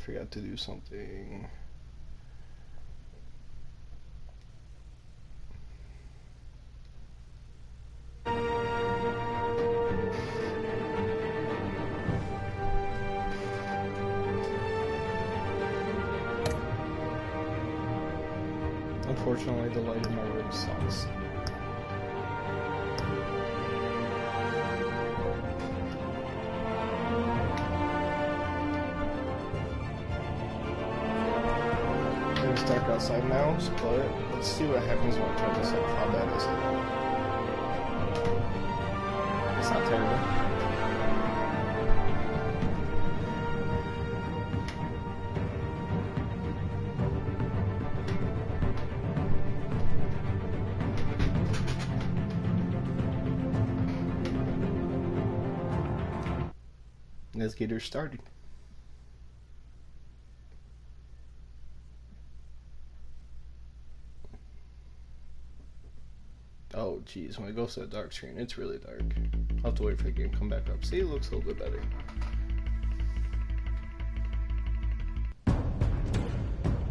forgot to do something. Unfortunately, the light in my room sucks. It's dark outside now, but let's see what happens when I turn this off. How bad is it? It's not terrible. Let's get her started. Oh geez, when it goes to the dark screen, it's really dark. I'll have to wait for the game to come back up. See, it looks a little bit better.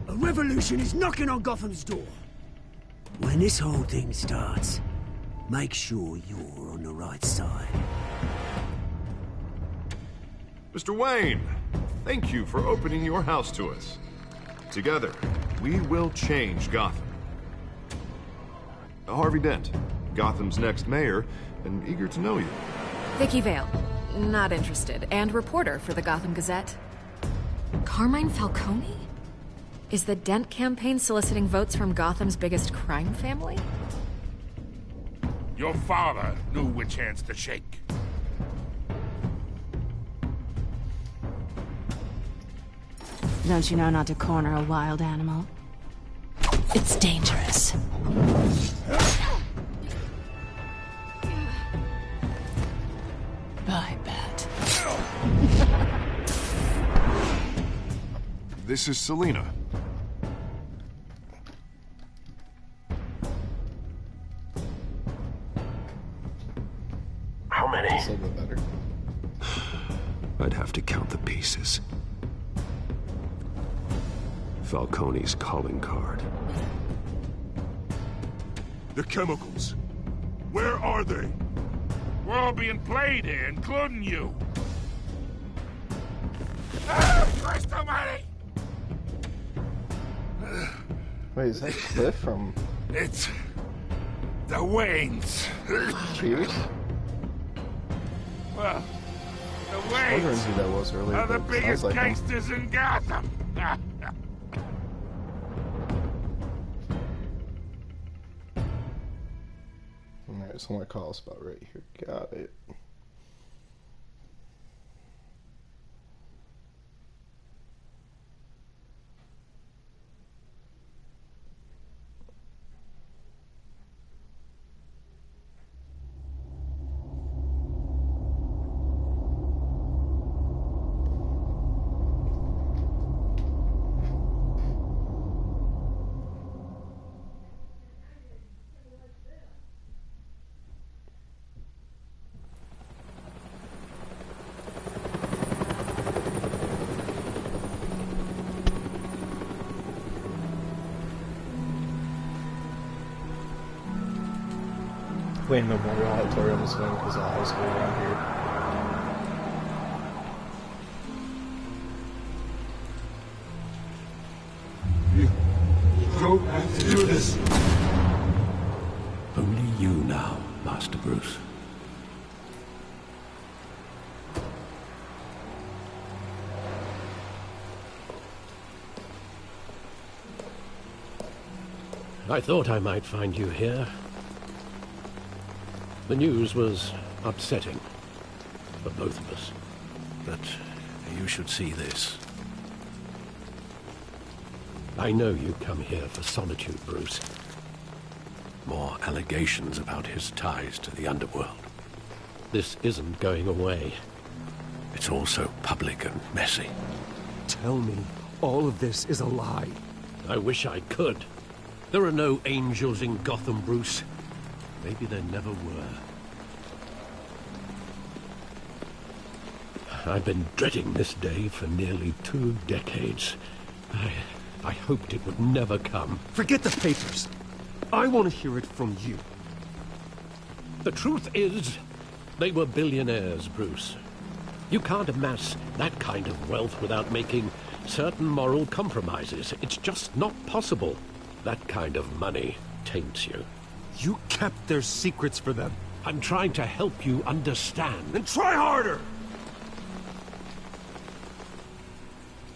A revolution is knocking on Gotham's door. When this whole thing starts, make sure you're on the right side. Mr. Wayne, thank you for opening your house to us. Together, we will change Gotham. Harvey Dent, Gotham's next mayor, and eager to know you. Vicky Vale, not interested, and reporter for the Gotham Gazette. Carmine Falcone? Is the Dent campaign soliciting votes from Gotham's biggest crime family? Your father knew which hands to shake. Don't you know not to corner a wild animal? It's dangerous. Bye, Bat. This is Selina. How many? It's a little bit better. I'd have to count the pieces. Falcone's calling card. The chemicals. Where are they? We're all being played here, including you. Ah, Christ almighty! Wait, is that Cliff from It's... the Waynes. Cheers? Well, the I was wondering Waynes who that was earlier. are the but it biggest sounds like him. gangsters in Gotham. Alright, so my call is about right here. Got it. Wayne Memorial Auditorium is known because of high school around here. You don't have to do this. Only you now, Master Bruce. I thought I might find you here. The news was upsetting for both of us. But you should see this. I know you come here for solitude, Bruce. More allegations about his ties to the underworld. This isn't going away. It's all so public and messy. Tell me, all of this is a lie. I wish I could. There are no angels in Gotham, Bruce. Maybe there never were. I've been dreading this day for nearly 2 decades. I hoped it would never come. Forget the papers. I want to hear it from you. The truth is, they were billionaires, Bruce. You can't amass that kind of wealth without making certain moral compromises. It's just not possible. That kind of money taints you. You kept their secrets for them. I'm trying to help you understand. Then try harder!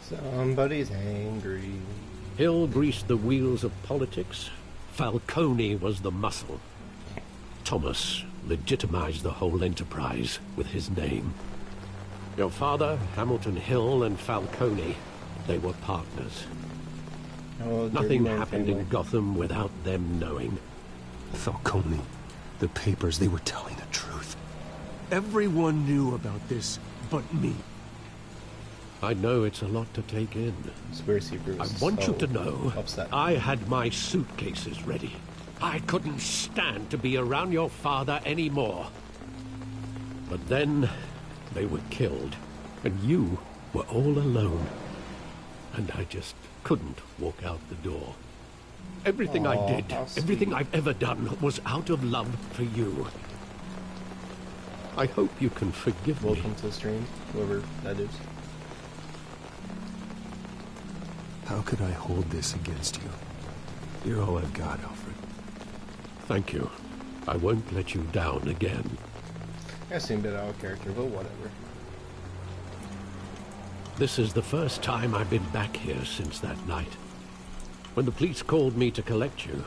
Somebody's angry. Hill greased the wheels of politics. Falcone was the muscle. Thomas legitimized the whole enterprise with his name. Your father, Hamilton Hill, and Falcone, they were partners. Oh, Nothing happened in Gotham without them knowing. Falcone, the papers, they were telling the truth. Everyone knew about this but me. I know it's a lot to take in. Conspiracy Bruce. I want you to know, upset. I had my suitcases ready. I couldn't stand to be around your father anymore. But then, they were killed, and you were all alone. And I just couldn't walk out the door. Everything I did, everything I've ever done, was out of love for you. I hope you can forgive me. Welcome to the stream, whoever that is. How could I hold this against you? You're all I've got, Alfred. Thank you. I won't let you down again. I seem a bit out of character, but whatever. This is the first time I've been back here since that night. When the police called me to collect you,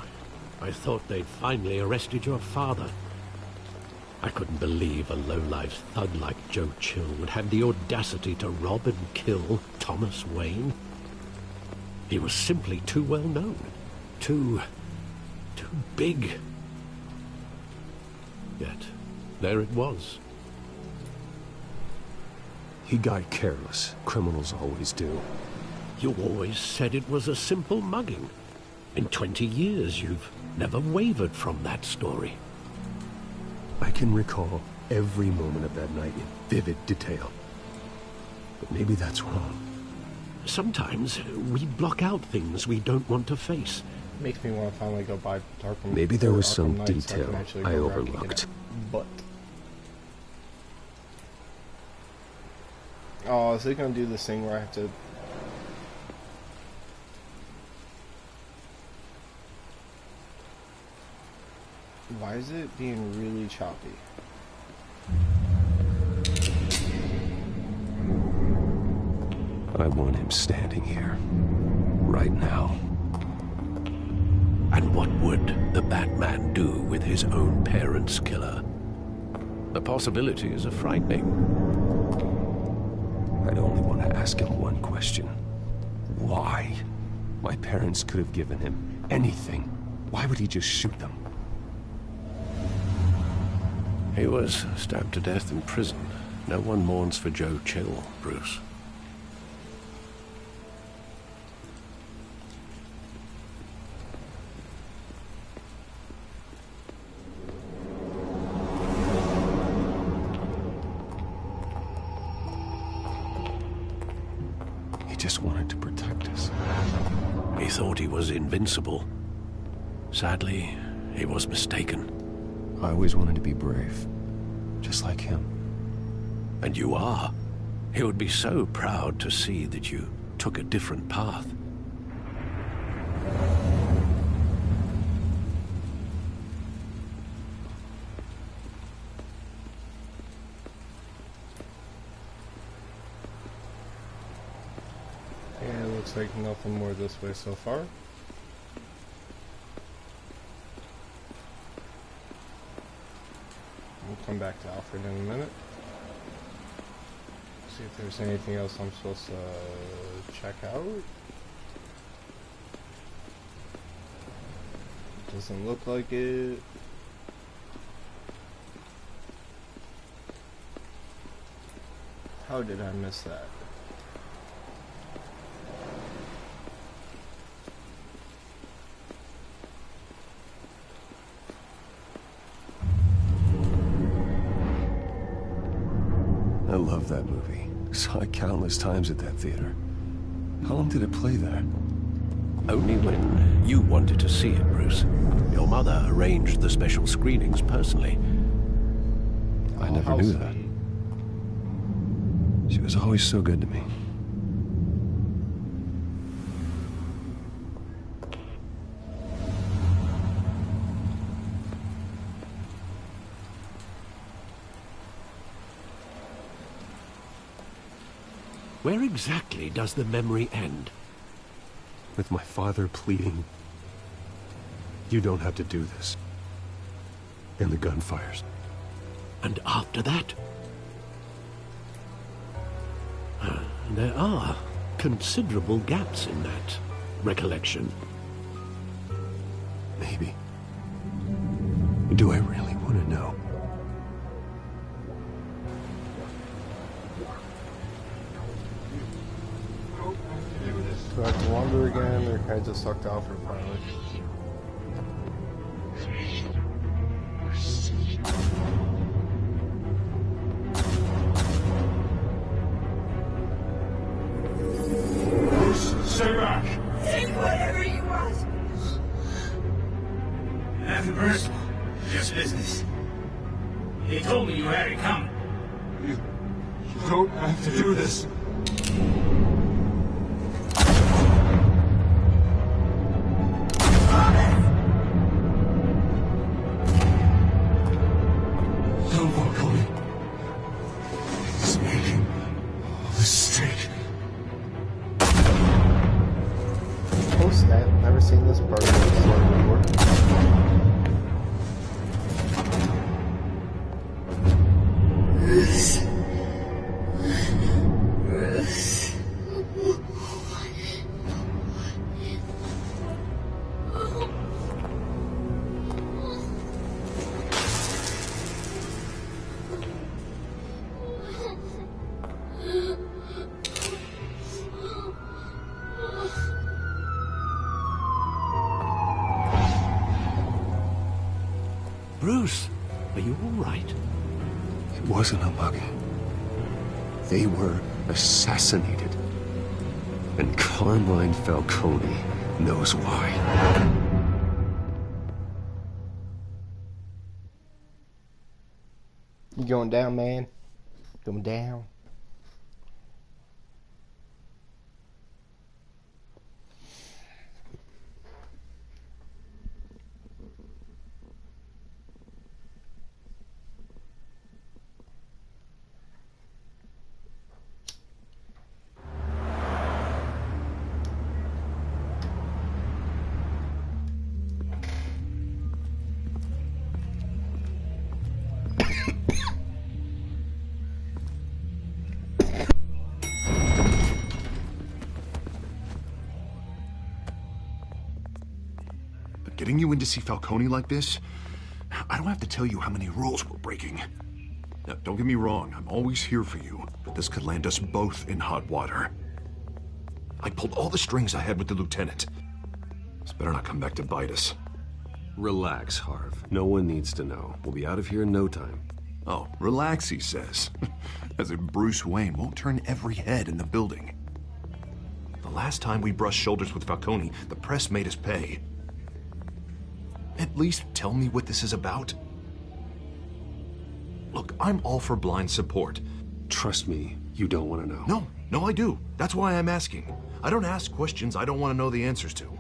I thought they'd finally arrested your father. I couldn't believe a low-life thug like Joe Chill would have the audacity to rob and kill Thomas Wayne. He was simply too well known. Too big. Yet, there it was. He got careless. Criminals always do. You always said it was a simple mugging. In 20 years, you've never wavered from that story. I can recall every moment of that night in vivid detail. But maybe that's wrong. Sometimes we block out things we don't want to face. Makes me want to finally go buy Darkham. Maybe there was some Arkham Knight so detail actually I go around and overlooked. get it. But oh, is it gonna do this thing where I have to? Why is it being really choppy? I want him standing here. Right now. And what would the Batman do with his own parents' killer? The possibilities are frightening. I'd only want to ask him one question. Why? My parents could have given him anything. Why would he just shoot them? He was stabbed to death in prison. No one mourns for Joe Chill, Bruce. He just wanted to protect us. He thought he was invincible. Sadly, he was mistaken. I always wanted to be brave. Just like him. And you are. He would be so proud to see that you took a different path. Yeah, it looks like nothing more this way so far. We'll come back to Alfred in a minute. See if there's anything else I'm supposed to check out. Doesn't look like it. How did I miss that? I love love that movie. Saw it countless times at that theater. How long did it play there? Only when you wanted to see it, Bruce. Your mother arranged the special screenings personally. I never knew that. She was always so good to me. Where exactly does the memory end? With my father pleading, "You don't have to do this." And the gunfires. And after that? There are considerable gaps in that recollection. Maybe. Do I really want to know? Do I have to wander again, or can I just sucked out for a pilot? Stay back! Take whatever you want. Nothing personal, just business. He told me you had it coming. You don't have to do this. Don't walk on me. He's making a mistake. Oh snap, never seen this part of the story before. Bruce, are you all right? It wasn't a mug. They were assassinated. And Carmine Falcone knows why. You going down, man? Going down. Getting you in to see Falcone like this? I don't have to tell you how many rules we're breaking. Now, don't get me wrong, I'm always here for you, but this could land us both in hot water. I pulled all the strings I had with the lieutenant. This better not come back to bite us. Relax, Harv. No one needs to know. We'll be out of here in no time. Oh, relax, he says. As if Bruce Wayne won't turn every head in the building. The last time we brushed shoulders with Falcone, the press made us pay. At least tell me what this is about. Look, I'm all for blind support. Trust me, you don't want to know. No, I do. That's why I'm asking. I don't ask questions I don't want to know the answers to.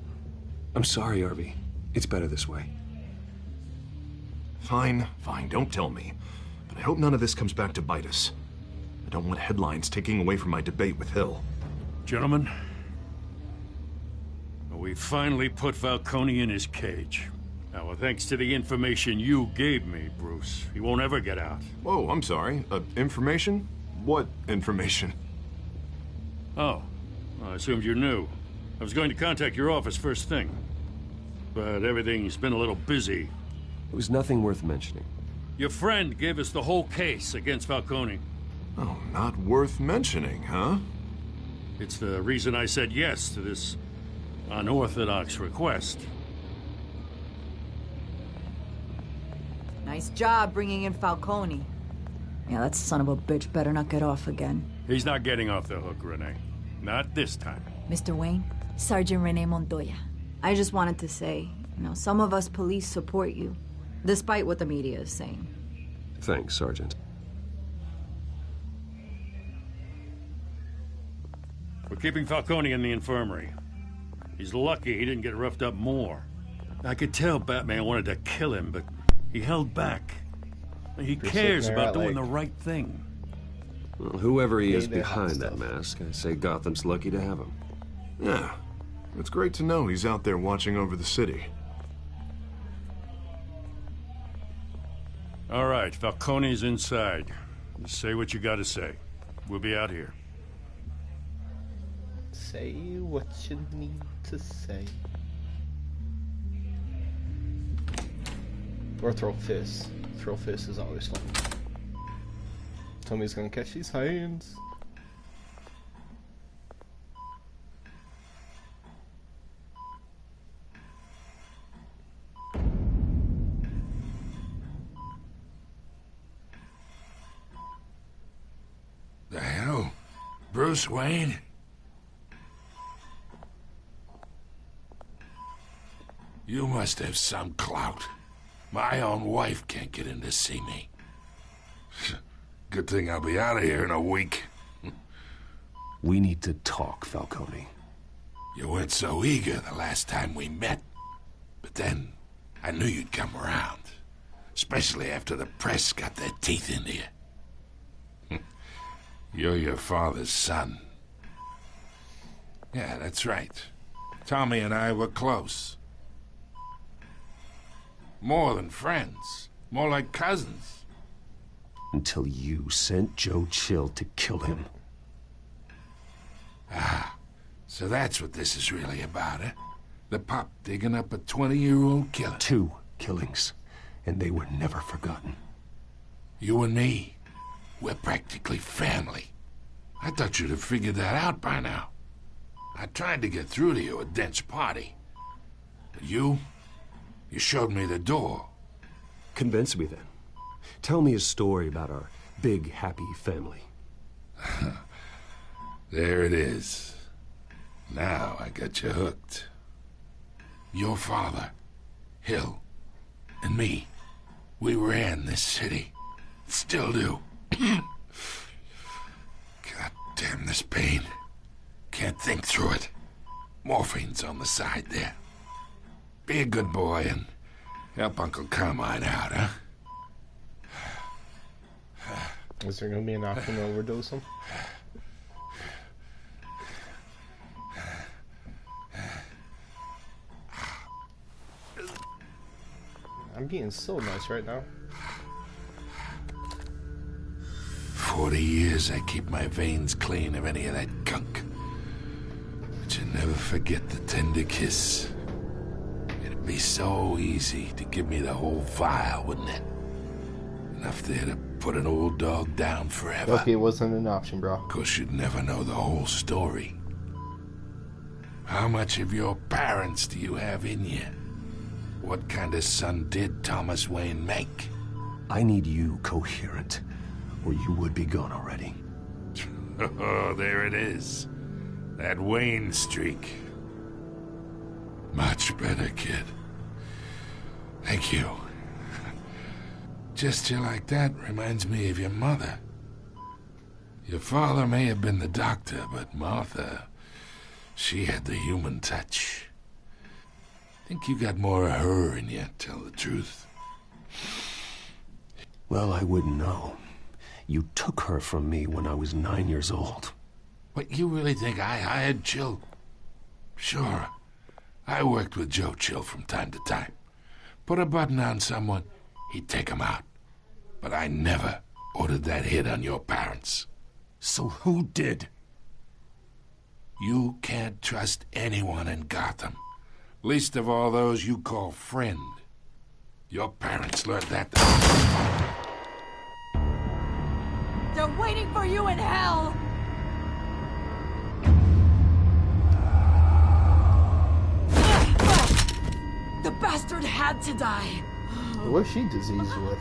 I'm sorry, Harvey. It's better this way. Fine, don't tell me. But I hope none of this comes back to bite us. I don't want headlines taking away from my debate with Hill. Gentlemen, we finally put Falcone in his cage. Now, thanks to the information you gave me, Bruce, he won't ever get out. Whoa, I'm sorry. Information? What information? Oh, I assumed you knew. I was going to contact your office first thing. But everything's been a little busy. It was nothing worth mentioning. Your friend gave us the whole case against Falcone. Oh, not worth mentioning, huh? It's the reason I said yes to this unorthodox request. Nice job bringing in Falcone. Yeah, that son of a bitch better not get off again. He's not getting off the hook, Renee. Not this time. Mr. Wayne, Sergeant Renee Montoya. I just wanted to say, some of us police support you, despite what the media is saying. Thanks, Sergeant. We're keeping Falcone in the infirmary. He's lucky he didn't get roughed up more. I could tell Batman wanted to kill him, but he held back. He cares about doing the right thing. Well, whoever he is behind that mask, I say Gotham's lucky to have him. Yeah, it's great to know he's out there watching over the city. All right, Falcone's inside. You say what you gotta say. We'll be out here. Say what you need to say. Or throw fists. Throw fists is always fun. Tell me he's gonna catch these hands. The hell? Bruce Wayne? You must have some clout. My own wife can't get in to see me. Good thing I'll be out of here in a week. We need to talk, Falcone. You weren't so eager the last time we met. But then, I knew you'd come around. Especially after the press got their teeth into you. You're your father's son. Yeah, that's right. Tommy and I were close. More than friends. More like cousins. Until you sent Joe Chill to kill him. Ah, so that's what this is really about, eh? The pup digging up a 20-year-old killer. 2 killings, and they were never forgotten. You and me, we're practically family. I thought you'd have figured that out by now. I tried to get through to you at Dent's party. But you showed me the door. Convince me then. Tell me a story about our big, happy family. There it is. Now I got you hooked. Your father, Hill, and me, we ran this city. Still do. God damn this pain. Can't think through it. Morphine's on the side there. Be a good boy and help Uncle Carmine out, huh? Is there gonna be an option to overdose him? I'm being so nice right now. 40 years I keep my veins clean of any of that gunk. But you never forget the tender kiss. It'd be so easy to give me the whole vial, wouldn't it? Enough there to put an old dog down forever. Okay, it wasn't an option, bro. Of course, you'd never know the whole story. How much of your parents do you have in you? What kind of son did Thomas Wayne make? I need you coherent, or you would be gone already. Oh, there it is. That Wayne streak. Much better, kid. Thank you. Gesture like that reminds me of your mother. Your father may have been the doctor, but Martha, she had the human touch. Think you got more of her in you, tell the truth. Well, I wouldn't know. You took her from me when I was 9 years old. What, you really think I hired Chill? Sure. I worked with Joe Chill from time to time. Put a button on someone, he'd take him out. But I never ordered that hit on your parents. So who did? You can't trust anyone in Gotham. Least of all those you call friend. Your parents learned that. They're waiting for you in hell! The bastard had to die. What's she diseased with?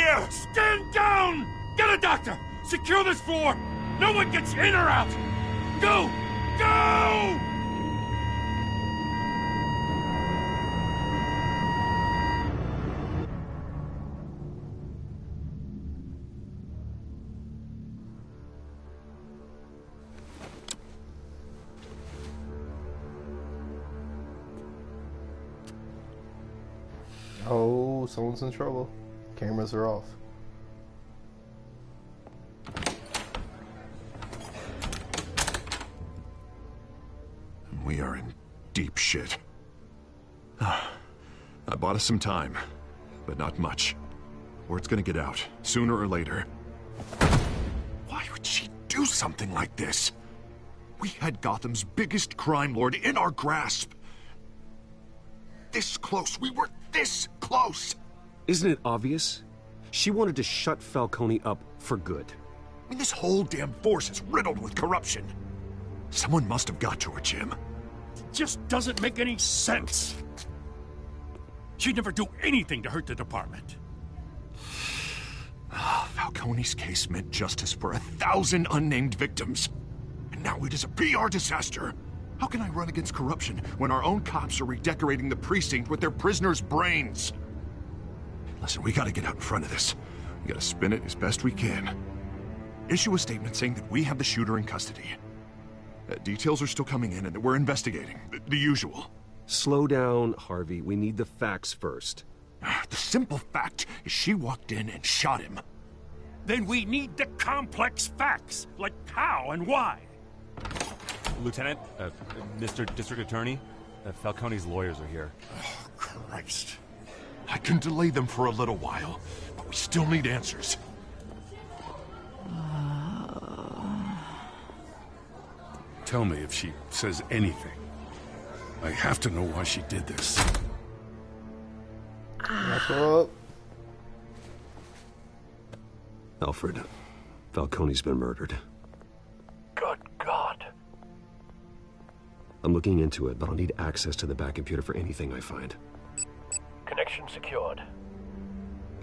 here! Stand down! Get a doctor! Secure this floor! No one gets in or out! Go! Go! Oh, someone's in trouble. Cameras are off. We are in deep shit. I bought us some time, but not much. Word's gonna get out, sooner or later. Why would she do something like this? We had Gotham's biggest crime lord in our grasp. This close. We were this close. Isn't it obvious? She wanted to shut Falcone up for good. I mean, this whole damn force is riddled with corruption. Someone must have got to her, Jim. It just doesn't make any sense. She'd never do anything to hurt the department. Falcone's case meant justice for 1,000 unnamed victims. And now it is a PR disaster. How can I run against corruption when our own cops are redecorating the precinct with their prisoners' brains? Listen, we gotta get out in front of this. We gotta spin it as best we can. Issue a statement saying that we have the shooter in custody. Details are still coming in and that we're investigating. The usual. Slow down, Harvey. We need the facts first. The simple fact is she walked in and shot him. Then we need the complex facts, like how and why. Lieutenant, Mr. District Attorney, Falcone's lawyers are here. Oh, Christ. I can delay them for a little while, but we still need answers. Tell me if she says anything. I have to know why she did this. What's up? Alfred, Falcone's been murdered. Good God. I'm looking into it, but I'll need access to the back computer for anything I find. Connection secured.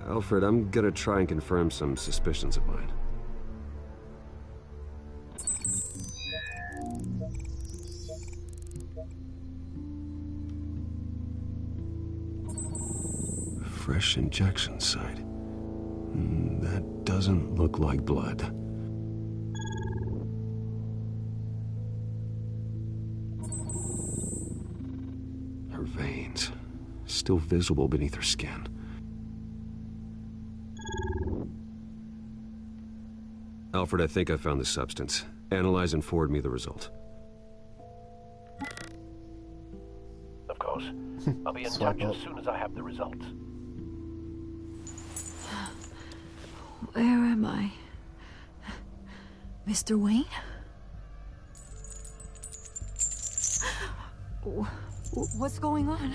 Alfred, I'm gonna try and confirm some suspicions of mine. Fresh injection site. That doesn't look like blood. Her veins, still visible beneath her skin. Alfred, I think I found the substance. Analyze and forward me the result. Of course. I'll be in touch as soon as I have the results. Where am I? Mr. Wayne? What's going on?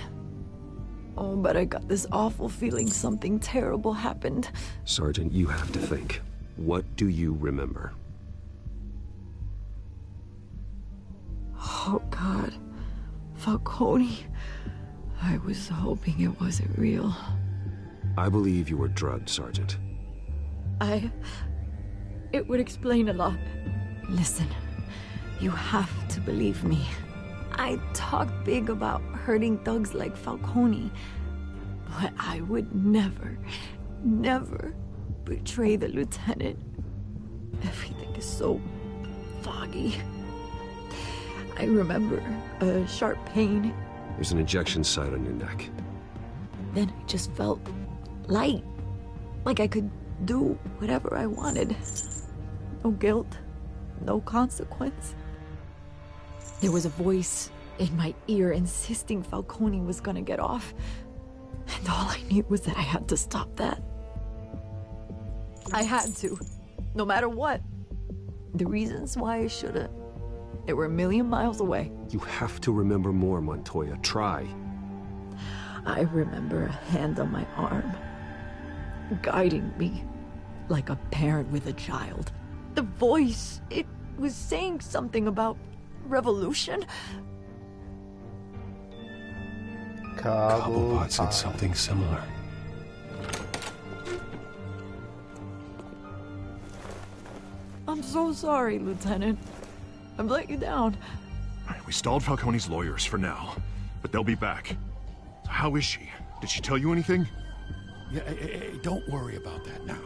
Oh, but I got this awful feeling something terrible happened. Sergeant, you have to think. What do you remember? Oh, God. Falcone. I was hoping it wasn't real. I believe you were drugged, Sergeant. It would explain a lot. Listen, you have to believe me. I talk big about hurting thugs like Falcone, but I would never, never betray the lieutenant. Everything is so foggy. I remember a sharp pain. There's an injection site on your neck. Then I just felt light, like I could do whatever I wanted. No guilt, no consequence. There was a voice in my ear insisting Falcone was gonna get off. And all I knew was that I had to stop that. I had to, no matter what. The reasons why I should've, they were a million miles away. You have to remember more, Montoya. Try. I remember a hand on my arm, guiding me like a parent with a child. The voice, it was saying something about revolution. Cobblepot said something similar. I'm so sorry, Lieutenant. I've let you down. We stalled Falcone's lawyers for now, but they'll be back. So how is she? Did she tell you anything? Yeah, hey, don't worry about that now.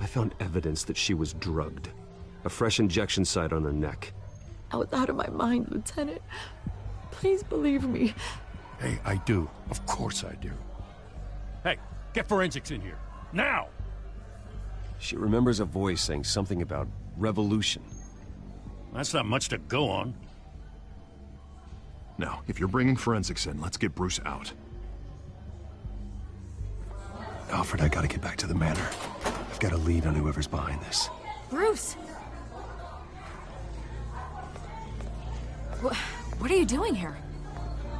I found evidence that she was drugged. A fresh injection site on her neck. I was out of my mind, Lieutenant. Please believe me. Hey, I do. Of course I do. Hey, get forensics in here. Now! She remembers a voice saying something about revolution. That's not much to go on. Now, if you're bringing forensics in, let's get Bruce out. Alfred, I gotta get back to the manor. I've got a lead on whoever's behind this. Bruce! What are you doing here?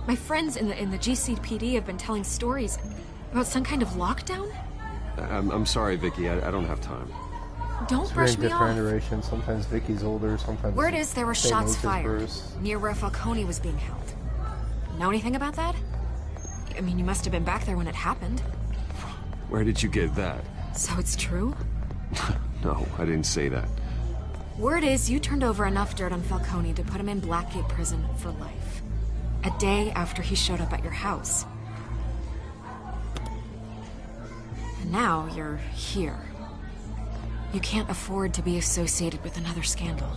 My friends in the GCPD have been telling stories about some kind of lockdown? I'm sorry, Vicky. I don't have time. Don't brush me off. Different iterations. Sometimes Vicky's older, sometimes... Word is there were same shots age as fired Bruce. near where Falcone was being held. Know anything about that? I mean, you must have been back there when it happened. Where did you get that? So it's true? No, I didn't say that. Word is you turned over enough dirt on Falcone to put him in Blackgate Prison for life. A day after he showed up at your house. And now you're here. You can't afford to be associated with another scandal.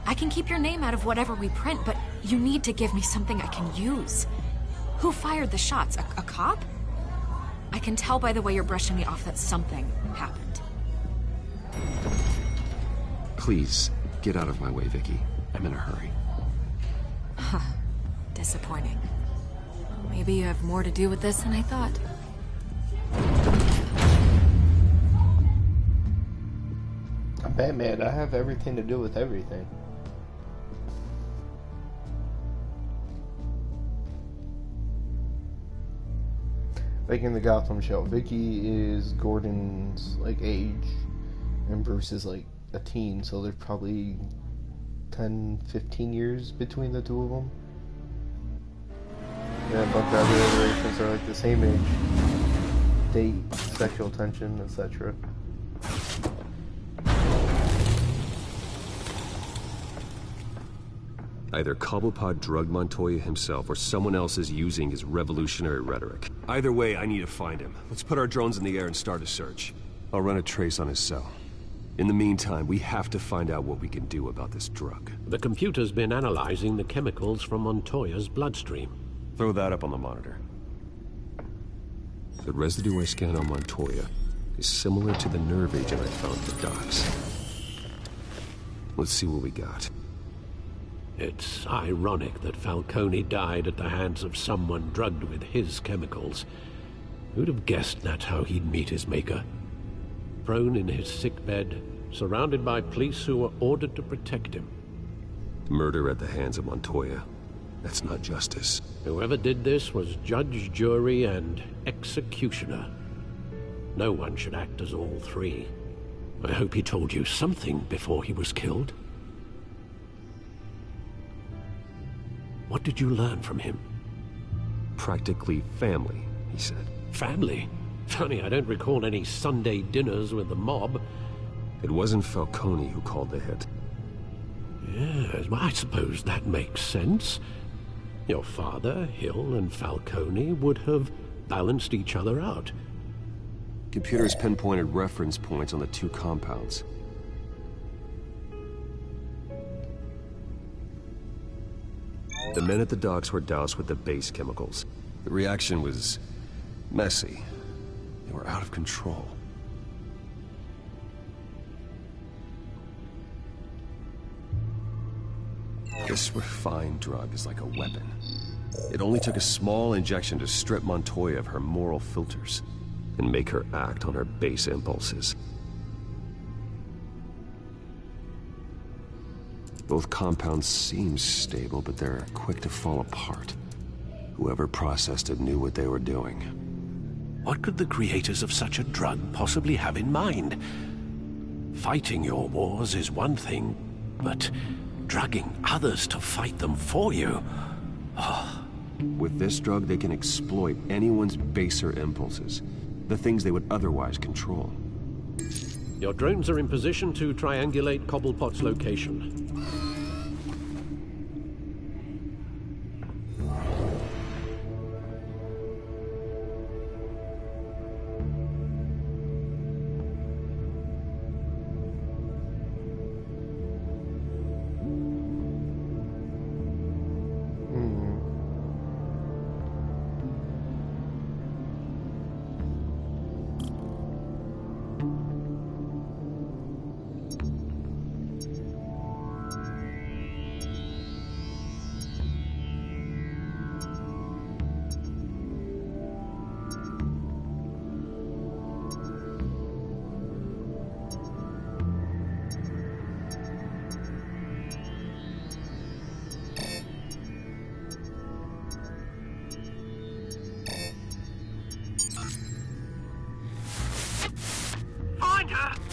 I can keep your name out of whatever we print, but you need to give me something I can use. Who fired the shots? A cop? I can tell by the way you're brushing me off that something happened. Please, get out of my way, Vicky. I'm in a hurry. Disappointing. Well, maybe you have more to do with this than I thought. I'm Batman. I have everything to do with everything. Like in the Gotham show, Vicky is Gordon's like age, and Bruce is like a teen, so there's probably 10-15 years between the two of them. Yeah, a bunch of other iterations are like the same age. Date, sexual tension, etc. Either Cobblepot drugged Montoya himself, or someone else is using his revolutionary rhetoric. Either way, I need to find him. Let's put our drones in the air and start a search. I'll run a trace on his cell. In the meantime, we have to find out what we can do about this drug. The computer's been analyzing the chemicals from Montoya's bloodstream. Throw that up on the monitor. The residue I scanned on Montoya is similar to the nerve agent I found at the docks. Let's see what we got. It's ironic that Falcone died at the hands of someone drugged with his chemicals. Who'd have guessed that's how he'd meet his maker? Prone in his sickbed, surrounded by police who were ordered to protect him. Murder at the hands of Montoya. That's not justice. Whoever did this was judge, jury, and executioner. No one should act as all three. I hope he told you something before he was killed. What did you learn from him? Practically family, he said. Family? Funny, I don't recall any Sunday dinners with the mob. It wasn't Falcone who called the hit. Yes, well, I suppose that makes sense. Your father, Hill, and Falcone would have balanced each other out. Computers pinpointed reference points on the two compounds. The men at the docks were doused with the base chemicals. The reaction was messy. They were out of control. This refined drug is like a weapon. It only took a small injection to strip Montoya of her moral filters and make her act on her base impulses. Both compounds seem stable, but they're quick to fall apart. Whoever processed it knew what they were doing. What could the creators of such a drug possibly have in mind? Fighting your wars is one thing, but drugging others to fight them for you? Oh. With this drug, they can exploit anyone's baser impulses, the things they would otherwise control. Your drones are in position to triangulate Cobblepot's location.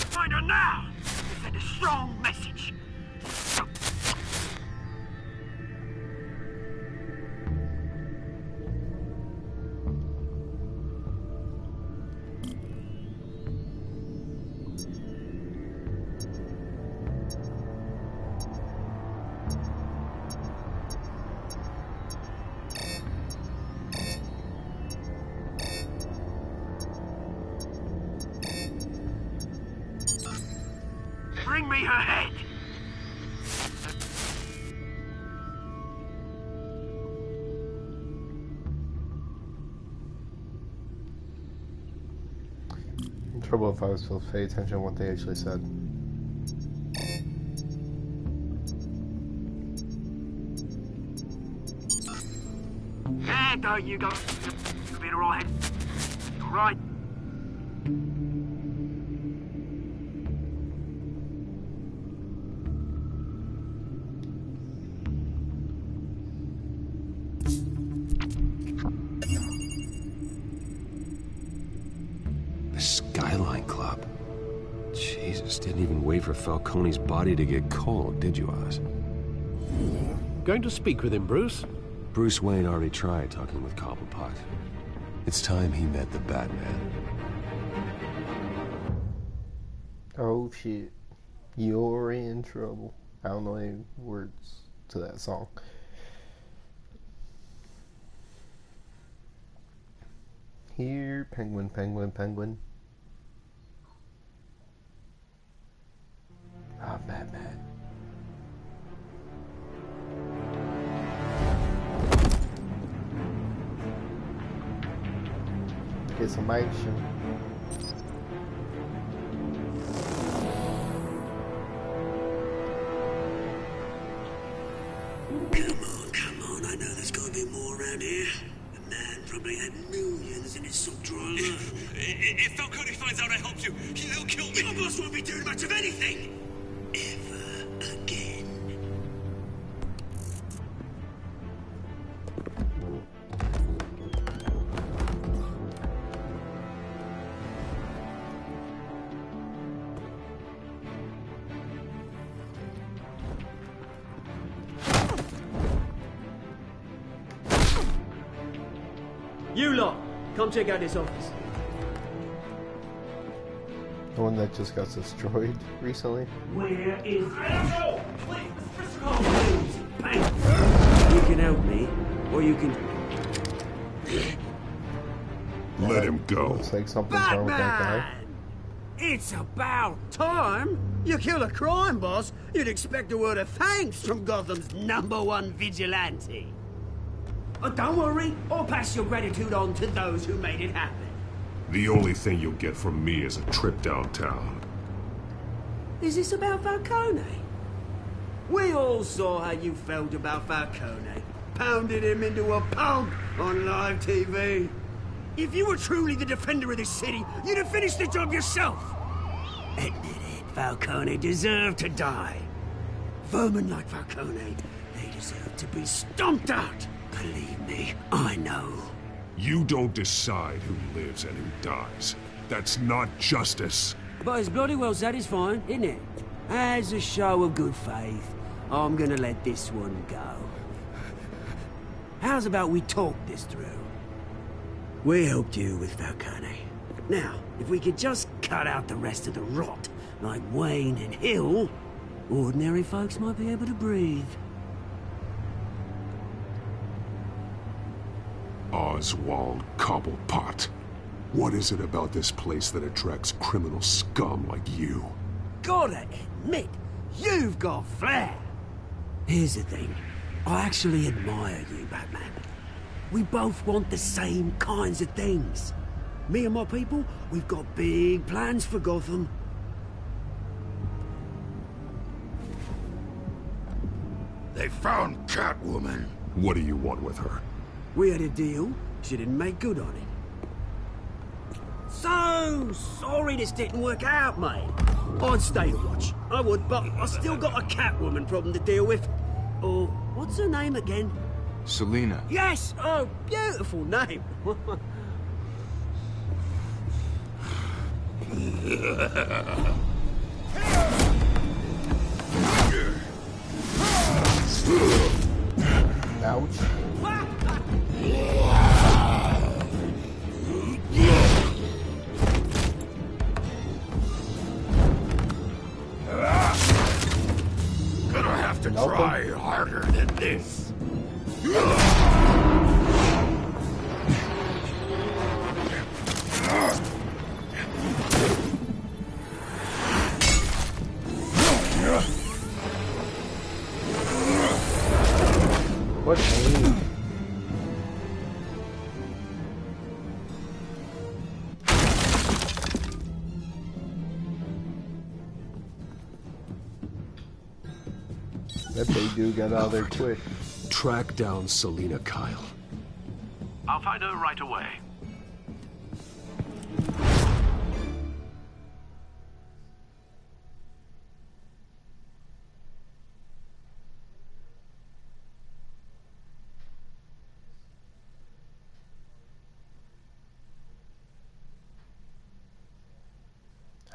Find her now! Send a strong message. Bring me her head! In trouble if I was supposed to pay attention to what they actually said. There you go. You'll be alright. Alright. The Skyline Club. Jesus, didn't even wait for Falcone's body to get cold, did you, Oz? Going to speak with him, Bruce? Bruce Wayne already tried talking with Cobblepot. It's time he met the Batman. Oh shit. You're in trouble. I don't know any words to that song. Here, penguin, penguin, penguin. Ah, Batman. Get some action. Come on, I know there's gotta be more around here. The man probably had millions in his sock drawer alone. If Falcone finds out I helped you, he'll kill me. Your boss won't be doing much of anything! Ever again. You lot, come check out this office. The one that just got destroyed recently. Where is... I don't know! Please, Mr. Cole! Bang! You can help me, or you can... Let him go. Looks like something's wrong with that guy. It's about time! You kill a crime boss, you'd expect a word of thanks from Gotham's #1 vigilante. Oh, don't worry, I'll pass your gratitude on to those who made it happen. The only thing you'll get from me is a trip downtown. Is this about Falcone? We all saw how you felt about Falcone. Pounded him into a pulp on live TV. If you were truly the defender of this city, you'd have finished the job yourself. Admit it, Falcone deserved to die. Vermin like Falcone, they deserve to be stomped out. Believe me, I know. You don't decide who lives and who dies. That's not justice. But it's bloody well satisfying, isn't it? As a show of good faith, I'm gonna let this one go. How's about we talk this through? We helped you with Falcone. Now, if we could just cut out the rest of the rot like Wayne and Hill, ordinary folks might be able to breathe. Oswald Cobblepot. What is it about this place that attracts criminal scum like you? Gotta admit, you've got flair. Here's the thing. I actually admire you, Batman. We both want the same kinds of things. Me and my people, we've got big plans for Gotham. They found Catwoman. What do you want with her? We had a deal. She didn't make good on it. So sorry this didn't work out, mate. I'd stay to watch. I would, but I still got a Catwoman problem to deal with. Oh, what's her name again? Selina. Yes! Oh, beautiful name. Ouch. Gonna have to try harder than this. What aim? That big dude got out of there quick. Track down Selina Kyle. I'll find her right away.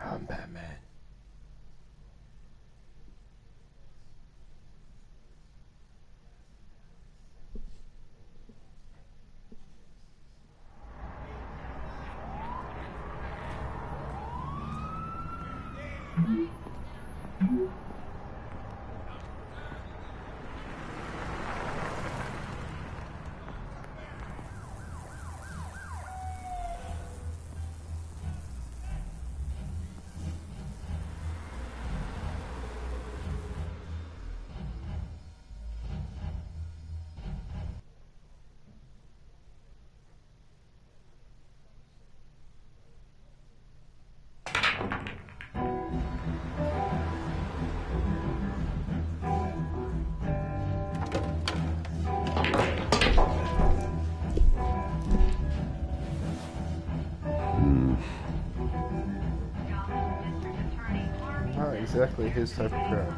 I'm Batman. Not exactly his type of crowd.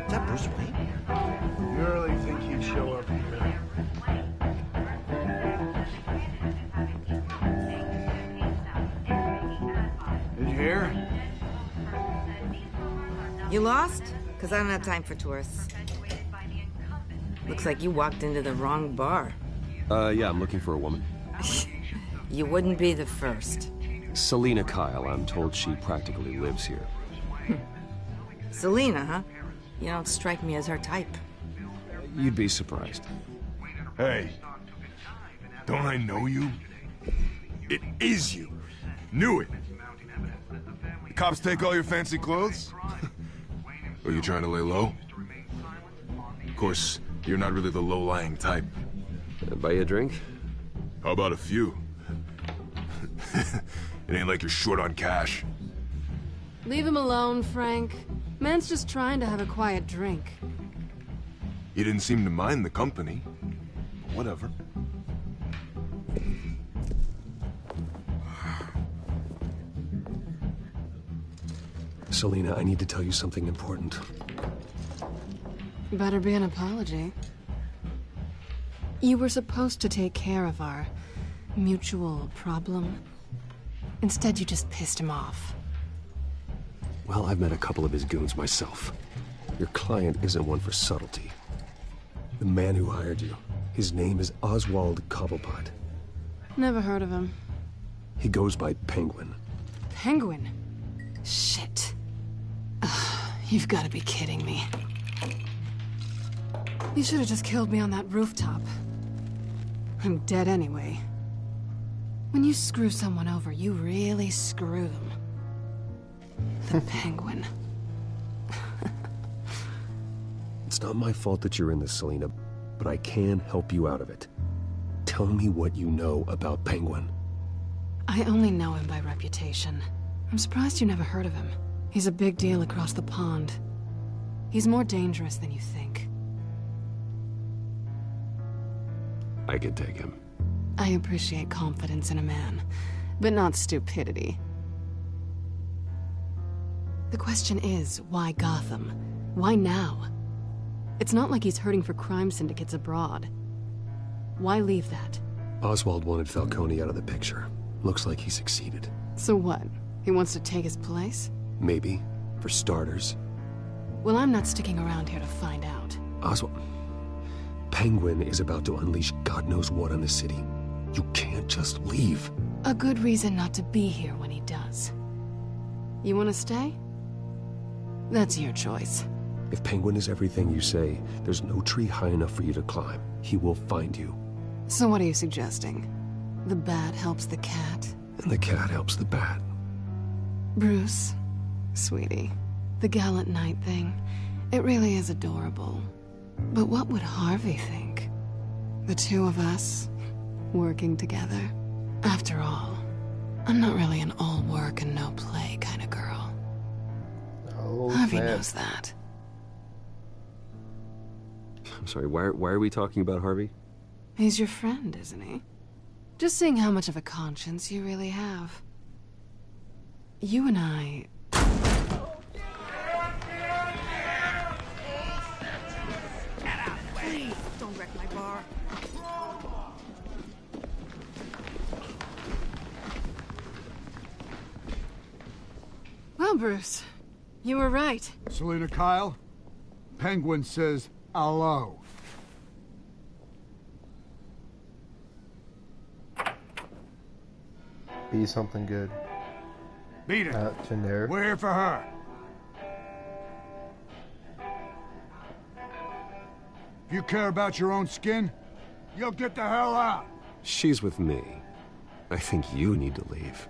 Is that Bruce Wayne? You really think he'd show up here? Did you hear? You lost? Because I don't have time for tourists. Looks like you walked into the wrong bar. Yeah, I'm looking for a woman. You wouldn't be the first. Selina Kyle, I'm told she practically lives here. Selina, huh? You don't strike me as her type. You'd be surprised. Hey, don't I know you? It is you. Knew it. The cops take all your fancy clothes? Are you trying to lay low? Of course, you're not really the low-lying type. Buy you a drink? How about a few? It ain't like you're short on cash. Leave him alone, Frank. Man's just trying to have a quiet drink. You didn't seem to mind the company. Whatever. Selina, I need to tell you something important. Better be an apology. You were supposed to take care of our mutual problem. Instead, you just pissed him off. Well, I've met a couple of his goons myself. Your client isn't one for subtlety. The man who hired you, his name is Oswald Cobblepot. Never heard of him. He goes by Penguin. Penguin? Shit. You've got to be kidding me. You should have just killed me on that rooftop. I'm dead anyway. When you screw someone over, you really screw them. The Penguin. It's not my fault that you're in this, Selina, but I can help you out of it. Tell me what you know about Penguin. I only know him by reputation. I'm surprised you never heard of him. He's a big deal across the pond. He's more dangerous than you think. I can take him. I appreciate confidence in a man, but not stupidity. The question is, why Gotham? Why now? It's not like he's hurting for crime syndicates abroad. Why leave that? Oswald wanted Falcone out of the picture. Looks like he succeeded. So what? He wants to take his place? Maybe, for starters. Well, I'm not sticking around here to find out. Oswald... Penguin is about to unleash God knows what on the city. You can't just leave. A good reason not to be here when he does. You want to stay? That's your choice. If Penguin is everything you say, there's no tree high enough for you to climb. He will find you. So what are you suggesting? The bat helps the cat? And the cat helps the bat. Bruce, sweetie, the gallant knight thing, it really is adorable. But what would Harvey think? The two of us, working together? After all, I'm not really an all work and no play kind of girl. Oh, Harvey knows that. I'm sorry, why are we talking about Harvey? He's your friend, isn't he? Just seeing how much of a conscience you really have. You and I... Please, don't wreck my bar. Well, Bruce, you were right. Selina Kyle, Penguin says hello. Be something good. Beat it. Generic. We're here for her. If you care about your own skin, you'll get the hell out. She's with me. I think you need to leave.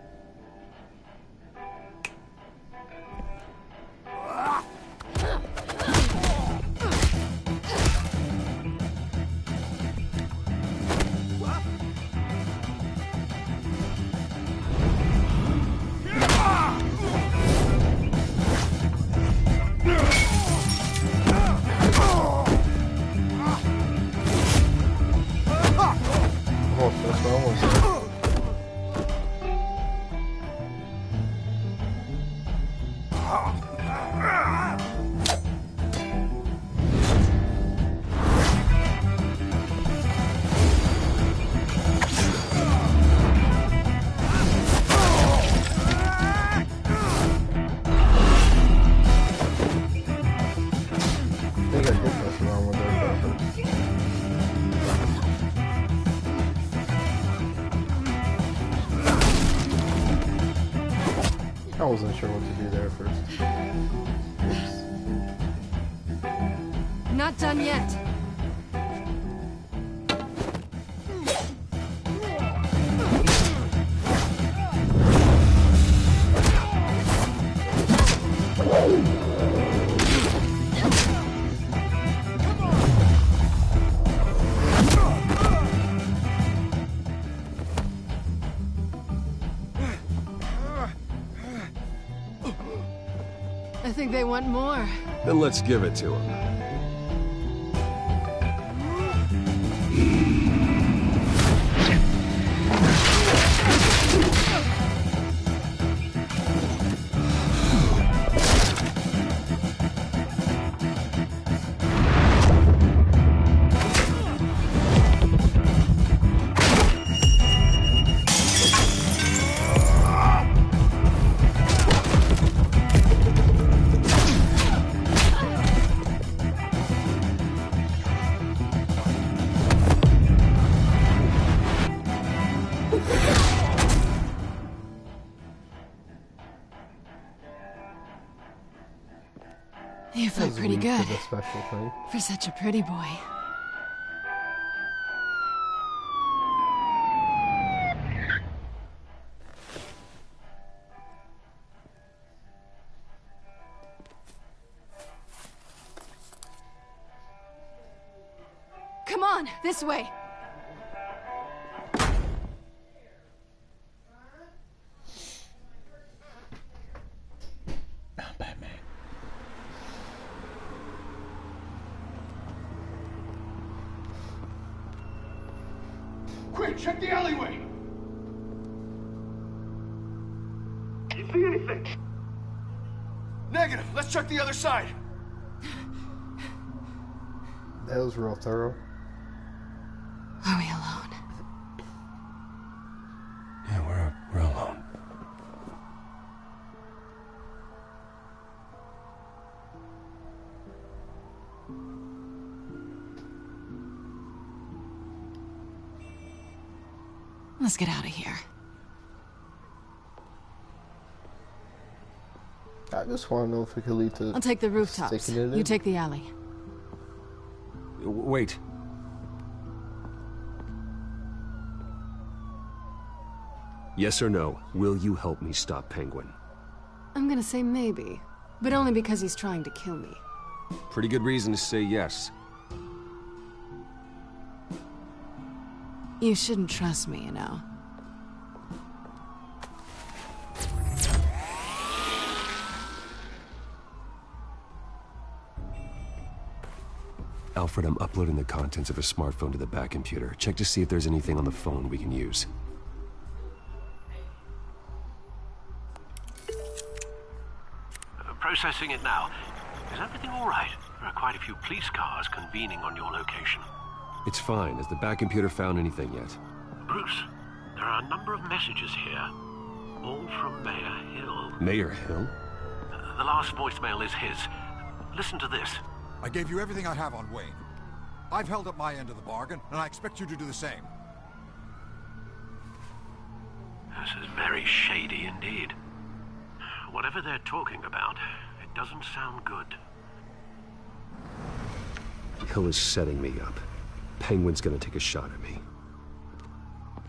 I wasn't sure what to do there first. Not done yet. I think they want more. Then let's give it to him. You fight pretty good. For the special thing. For such a pretty boy. Come on, this way. Quick, check the alleyway! You see anything? Negative. Let's check the other side. That was real thorough. Are we alone? Yeah, we're alone. Let's get out of here. I just want to know if we could lead to. I'll take the rooftops. You take the alley. Wait. Yes or no, will you help me stop Penguin? I'm gonna say maybe, but only because he's trying to kill me. Pretty good reason to say yes. You shouldn't trust me, you know. Alfred, I'm uploading the contents of a smartphone to the back computer. Check to see if there's anything on the phone we can use. Processing it now. Is everything all right? There are quite a few police cars convening on your location. It's fine. Has the back computer found anything yet? Bruce, there are a number of messages here. All from Mayor Hill. Mayor Hill? The last voicemail is his. Listen to this. I gave you everything I have on Wayne. I've held up my end of the bargain, and I expect you to do the same. This is very shady indeed. Whatever they're talking about, it doesn't sound good. Hill is setting me up. Penguin's gonna take a shot at me.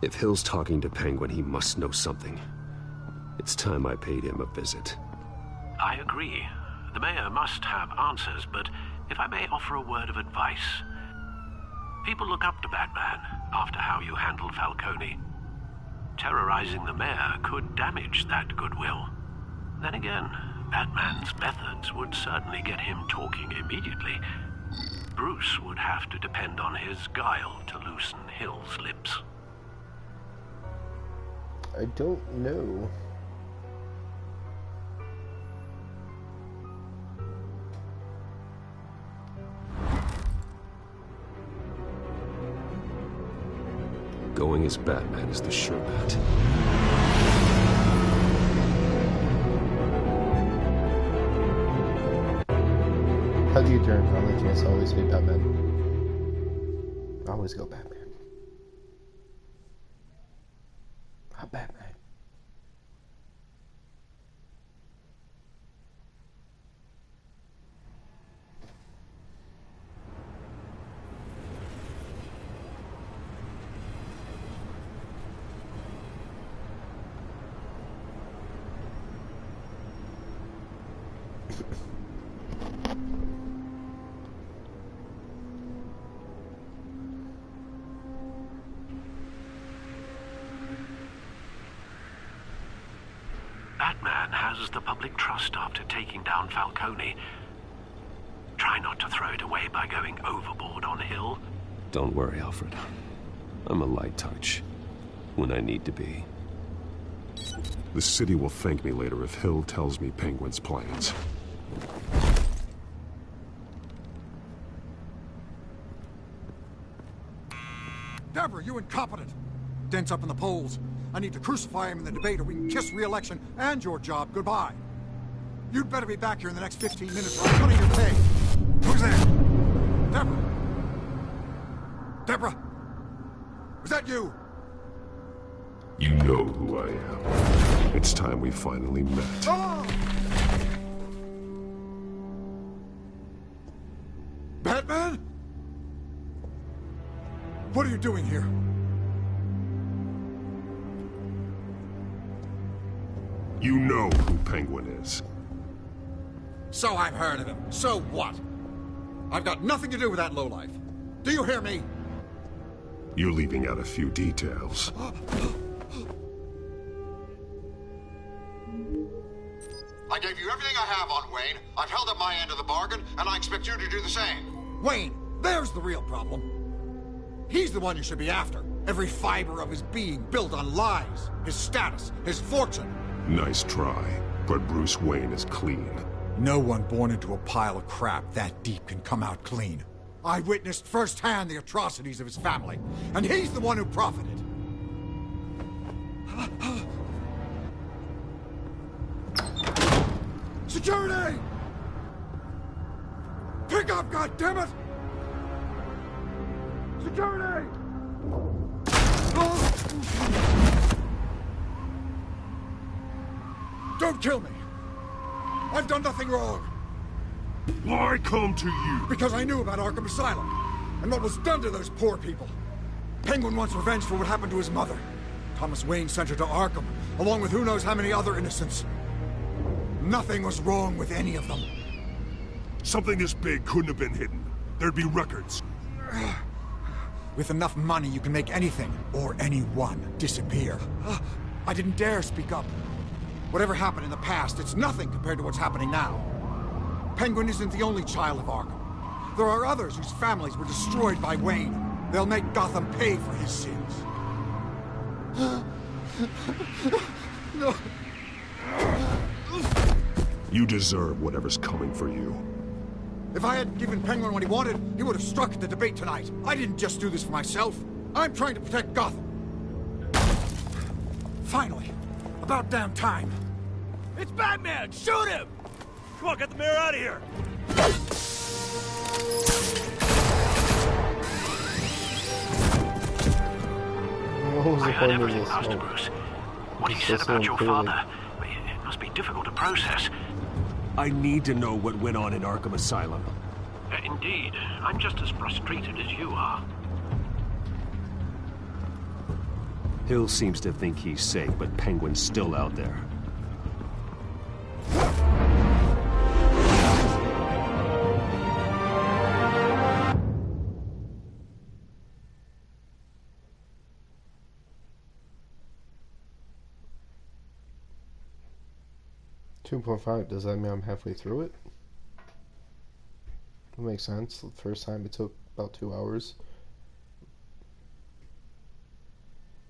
If Hill's talking to Penguin, he must know something. It's time I paid him a visit. I agree. The mayor must have answers, but if I may offer a word of advice. People look up to Batman after how you handled Falcone. Terrorizing the mayor could damage that goodwill. Then again, Batman's methods would certainly get him talking immediately. Bruce would have to depend on his guile to loosen Hill's lips. I don't know. Going as Batman is the sure bet. How do you turn on the chance to always say Batman? Always go Batman. Batman. Batman has the public trust after taking down Falcone. Try not to throw it away by going overboard on Hill. Don't worry, Alfred. I'm a light touch. When I need to be. The city will thank me later if Hill tells me Penguin's plans. Deborah, you incompetent! Dents up in the polls. I need to crucify him in the debate or we can kiss re-election and your job goodbye. You'd better be back here in the next 15 minutes or I'm cutting your pay. Who's there? Deborah? Deborah? Was that you? You know who I am. It's time we finally met. Oh! What are you doing here? You know who Penguin is. So I've heard of him. So what? I've got nothing to do with that lowlife. Do you hear me? You're leaving out a few details. I gave you everything I have on Wayne. I've held up my end of the bargain, and I expect you to do the same. Wayne, there's the real problem. He's the one you should be after. Every fiber of his being built on lies, his status, his fortune. Nice try, but Bruce Wayne is clean. No one born into a pile of crap that deep can come out clean. I witnessed firsthand the atrocities of his family, and he's the one who profited. Security! Pick up, goddammit! Security! Don't kill me! I've done nothing wrong! Why come to you? Because I knew about Arkham Asylum, and what was done to those poor people. Penguin wants revenge for what happened to his mother. Thomas Wayne sent her to Arkham, along with who knows how many other innocents. Nothing was wrong with any of them. Something this big couldn't have been hidden. There'd be records. With enough money, you can make anything, or anyone, disappear. I didn't dare speak up. Whatever happened in the past, it's nothing compared to what's happening now. Penguin isn't the only child of Arkham. There are others whose families were destroyed by Wayne. They'll make Gotham pay for his sins. No. You deserve whatever's coming for you. If I hadn't given Penguin what he wanted, he would have struck at the debate tonight. I didn't just do this for myself. I'm trying to protect Gotham. Finally. About damn time. It's Batman! Shoot him! Come on, get the mayor out of here! I heard everything, Master Bruce. What he said about your father, it must be difficult to process. I need to know what went on in Arkham Asylum. Indeed. I'm just as frustrated as you are. Hill seems to think he's safe, but Penguin's still out there. $2.5, does that mean I'm halfway through it? That makes sense. The first time it took about 2 hours.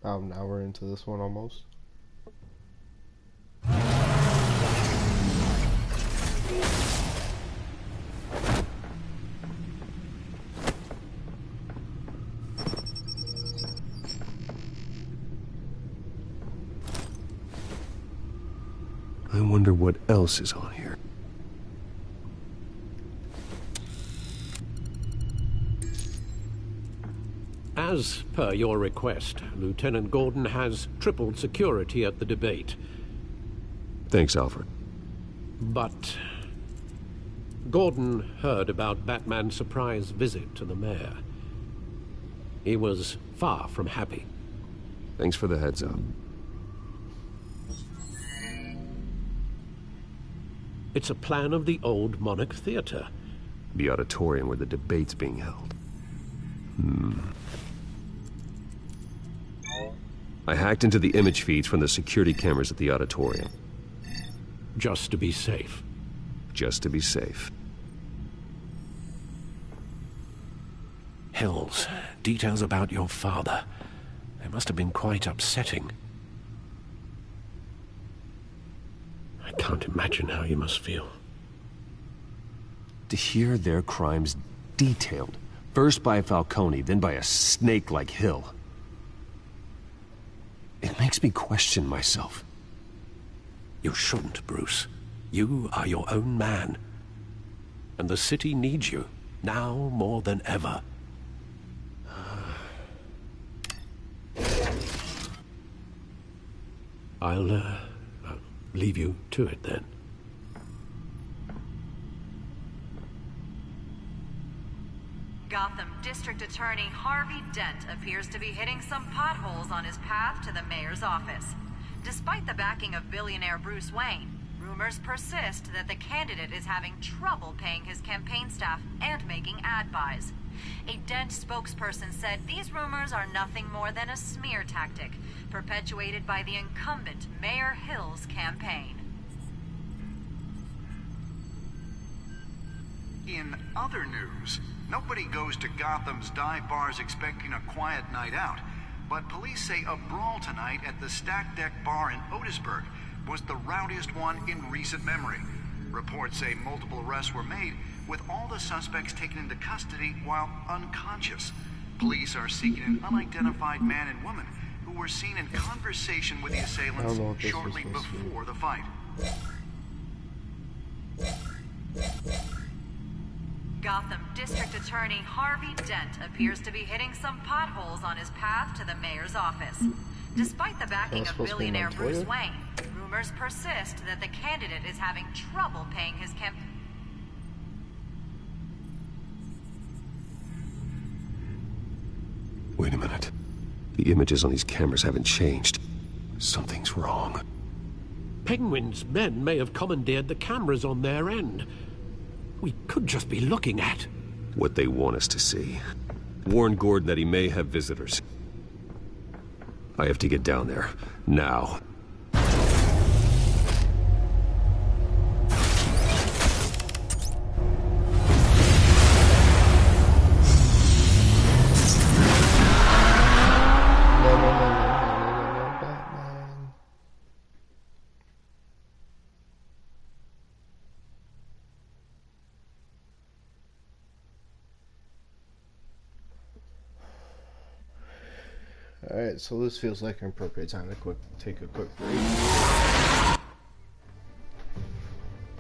About an hour into this one almost. I wonder what else is on here. As per your request, Lieutenant Gordon has tripled security at the debate. Thanks, Alfred. But Gordon heard about Batman's surprise visit to the mayor. He was far from happy. Thanks for the heads up. It's a plan of the old Monarch Theater. The auditorium where the debate's being held. I hacked into the image feeds from the security cameras at the auditorium. Just to be safe. Just to be safe. Hills, details about your father. They must have been quite upsetting. I can't imagine how you must feel. To hear their crimes detailed, first by Falcone, then by a snake like Hill. It makes me question myself. You shouldn't, Bruce. You are your own man. And the city needs you, now more than ever. I'll leave you to it then. Gotham District Attorney Harvey Dent appears to be hitting some potholes on his path to the mayor's office. Despite the backing of billionaire Bruce Wayne, rumors persist that the candidate is having trouble paying his campaign staff and making ad buys. A Dent spokesperson said these rumors are nothing more than a smear tactic, perpetuated by the incumbent Mayor Hill's campaign. In other news, nobody goes to Gotham's dive bars expecting a quiet night out, but police say a brawl tonight at the Stack Deck Bar in Otisburg was the rowdiest one in recent memory. Reports say multiple arrests were made, with all the suspects taken into custody while unconscious. Police are seeking an unidentified man and woman who were seen in conversation with the assailants shortly before the fight. Gotham District Attorney Harvey Dent appears to be hitting some potholes on his path to the mayor's office. Despite the backing of billionaire Bruce Wayne, rumors persist that the candidate is having trouble paying his campaign. Wait a minute. The images on these cameras haven't changed. Something's wrong. Penguin's men may have commandeered the cameras on their end. We could just be looking at what they want us to see. Warn Gordon that he may have visitors. I have to get down there. Now. Alright, so this feels like an appropriate time to take a quick break.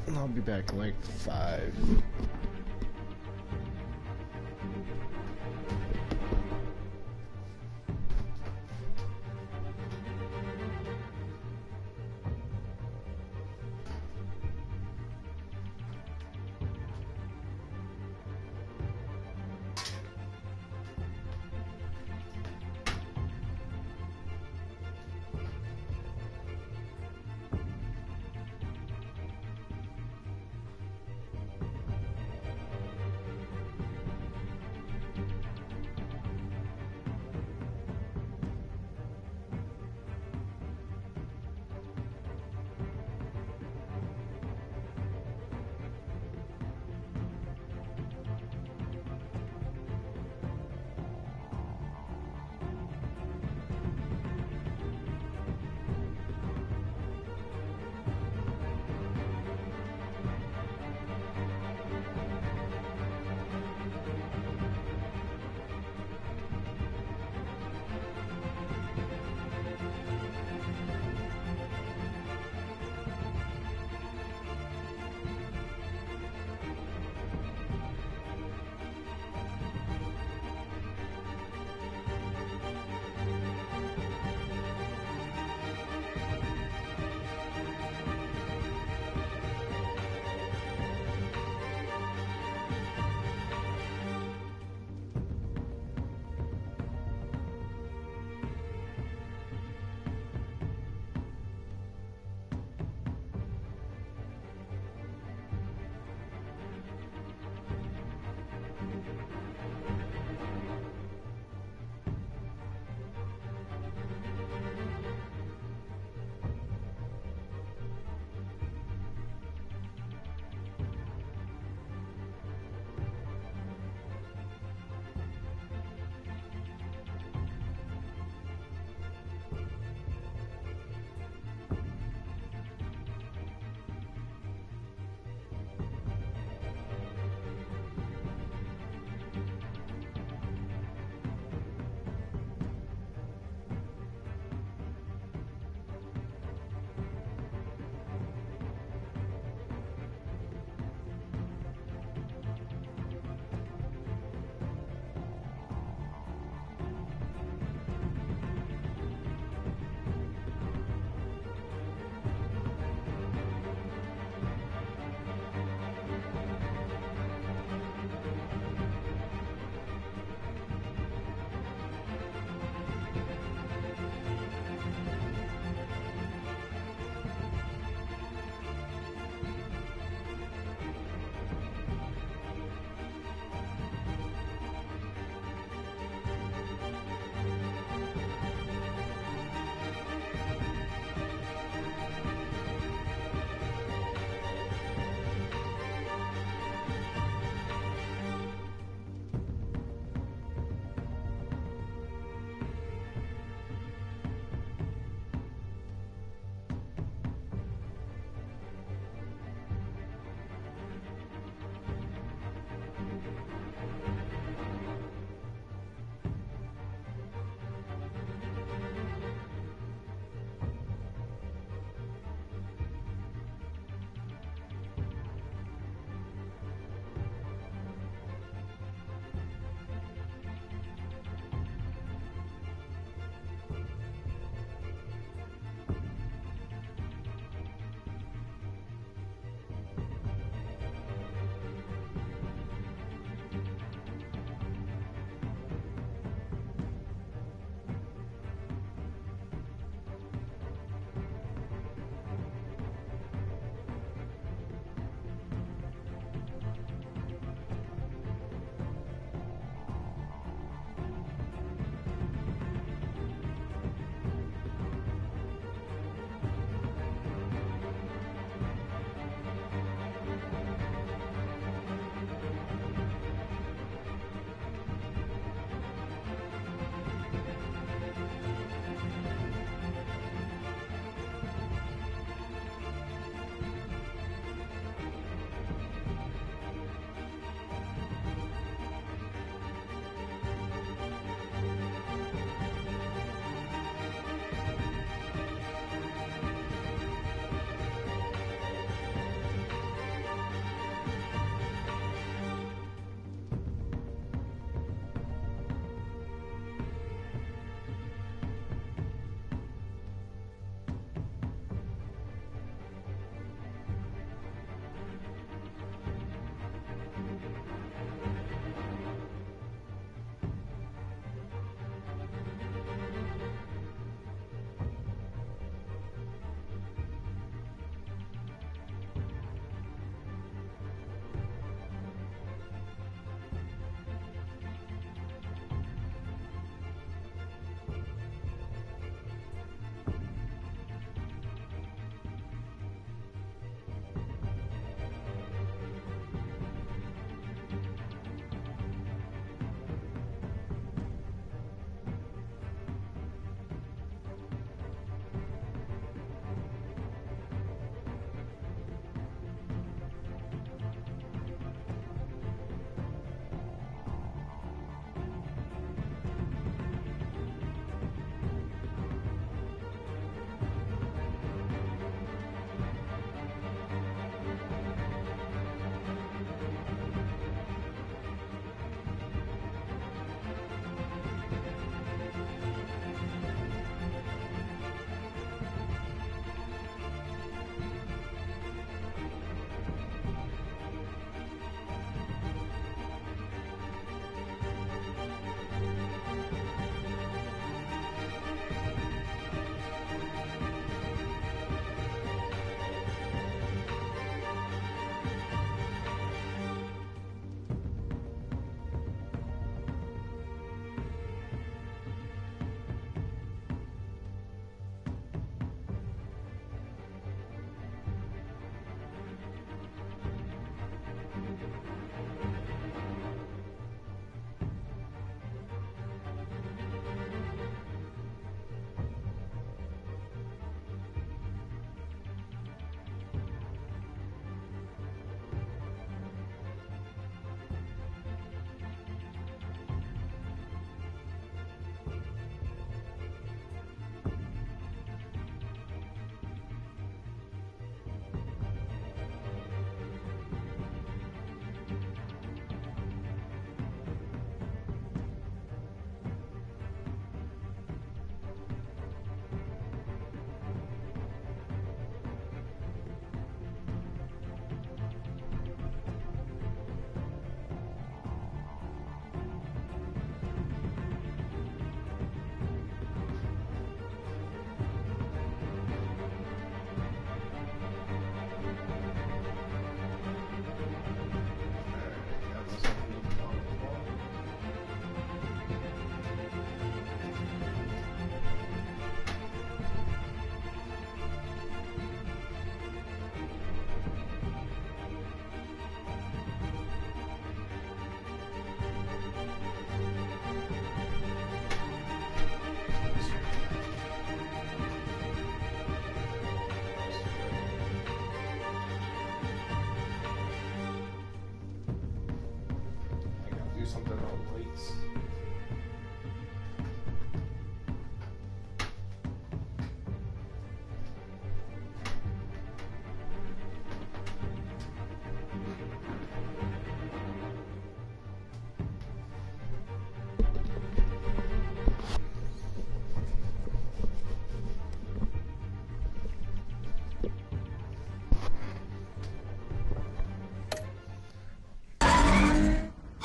And I'll be back in like 5.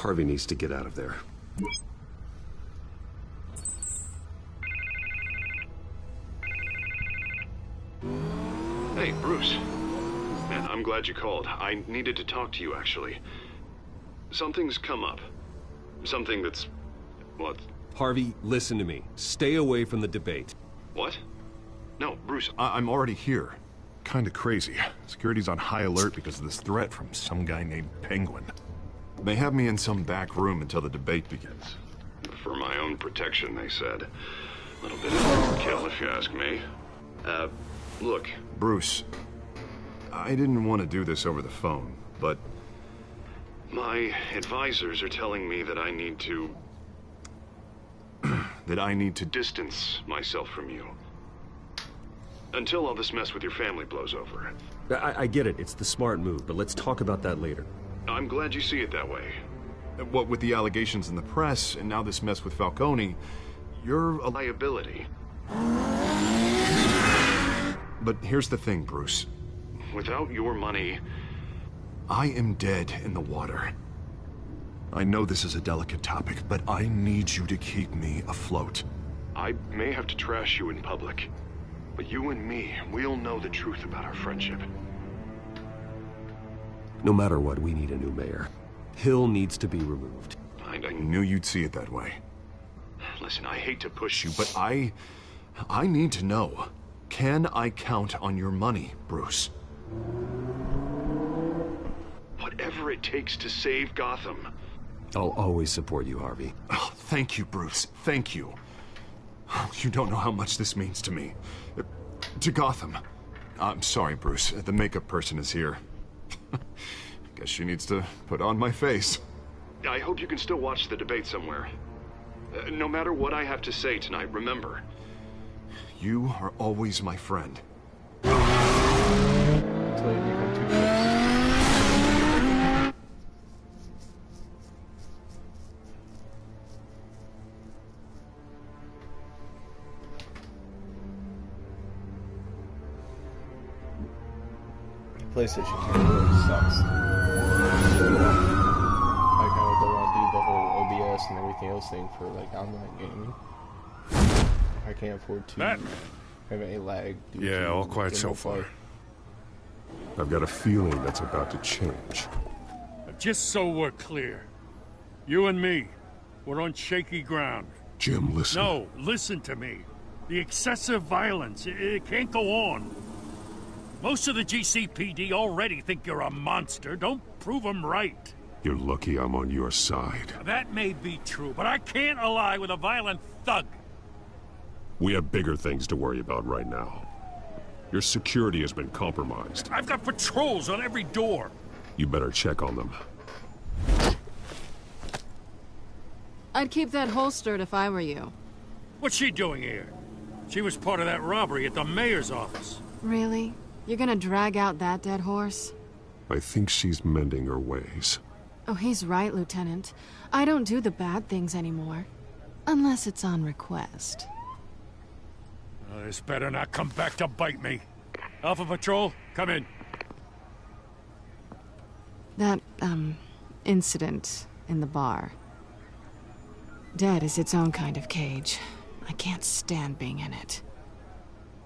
Harvey needs to get out of there. Hey, Bruce. Man, I'm glad you called. I needed to talk to you, actually. Something's come up. Something that's... what? Harvey, listen to me. Stay away from the debate. What? No, Bruce, I'm already here. Kinda crazy. Security's on high alert because of this threat from some guy named Penguin. They have me in some back room until the debate begins. For my own protection, they said. A little bit of overkill, if you ask me. Look. Bruce, I didn't want to do this over the phone, but... my advisors are telling me that I need to... that I need to distance myself from you. Until all this mess with your family blows over. I get it. It's the smart move, but let's talk about that later. I'm glad you see it that way. What with the allegations in the press, and now this mess with Falcone, you're a liability. But here's the thing, Bruce. Without your money... I am dead in the water. I know this is a delicate topic, but I need you to keep me afloat. I may have to trash you in public, but you and me, we'll know the truth about our friendship. No matter what, we need a new mayor. Hill needs to be removed. I knew you'd see it that way. Listen, I hate to push you, But I need to know. Can I count on your money, Bruce? Whatever it takes to save Gotham. I'll always support you, Harvey. Oh, thank you, Bruce. Thank you. You don't know how much this means to me. To Gotham. I'm sorry, Bruce. The makeup person is here. Guess she needs to put on my face. I hope you can still watch the debate somewhere. No matter what I have to say tonight, remember. You are always my friend. PlayStation really sucks. Like how they want to do the whole OBS and everything else thing for like online gaming. I can't afford to have any lag. Yeah, all quiet so far. I've got a feeling that's about to change. Just so we're clear, you and me, we're on shaky ground. Jim, listen. No, listen to me. The excessive violence, it can't go on. Most of the GCPD already think you're a monster. Don't prove them right. You're lucky I'm on your side. That may be true, but I can't ally with a violent thug. We have bigger things to worry about right now. Your security has been compromised. I've got patrols on every door. You better check on them. I'd keep that holstered if I were you. What's she doing here? She was part of that robbery at the mayor's office. Really? You're gonna drag out that dead horse? I think she's mending her ways. Oh, he's right, Lieutenant. I don't do the bad things anymore. Unless it's on request. This better not come back to bite me. Alpha Patrol, come in. That, incident in the bar. Dead is its own kind of cage. I can't stand being in it.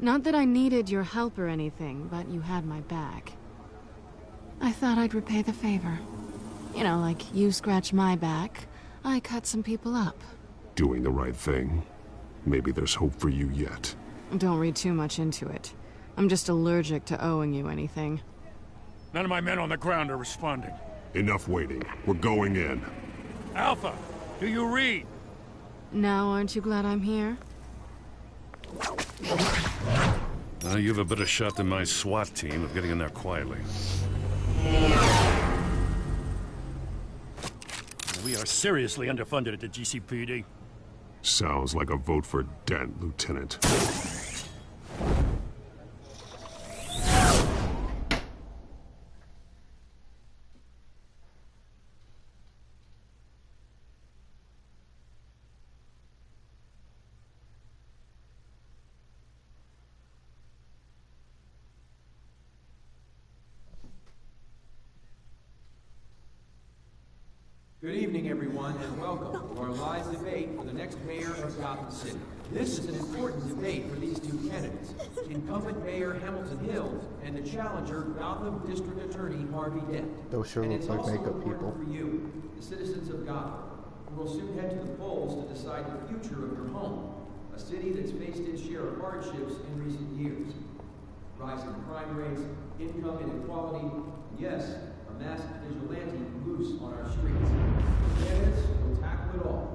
Not that I needed your help or anything, but you had my back. I thought I'd repay the favor. You know, like you scratch my back, I cut some people up. Doing the right thing. Maybe there's hope for you yet. Don't read too much into it. I'm just allergic to owing you anything. None of my men on the ground are responding. Enough waiting. We're going in. Alpha, do you read? Now, aren't you glad I'm here? You have a better shot than my SWAT team of getting in there quietly. We are seriously underfunded at the GCPD. Sounds like a vote for Dent, Lieutenant. Good evening, everyone, and welcome to our live debate for the next mayor of Gotham City. This is an important debate for these two candidates, incumbent Mayor Hamilton Hill and the challenger, Gotham District Attorney Harvey Dent. Those sure look like makeup people. For you, the citizens of Gotham, who will soon head to the polls to decide the future of your home, a city that's faced its share of hardships in recent years. Rising crime rates, income inequality, and yes, a masked vigilante loose on our streets. Candidates will tackle it all.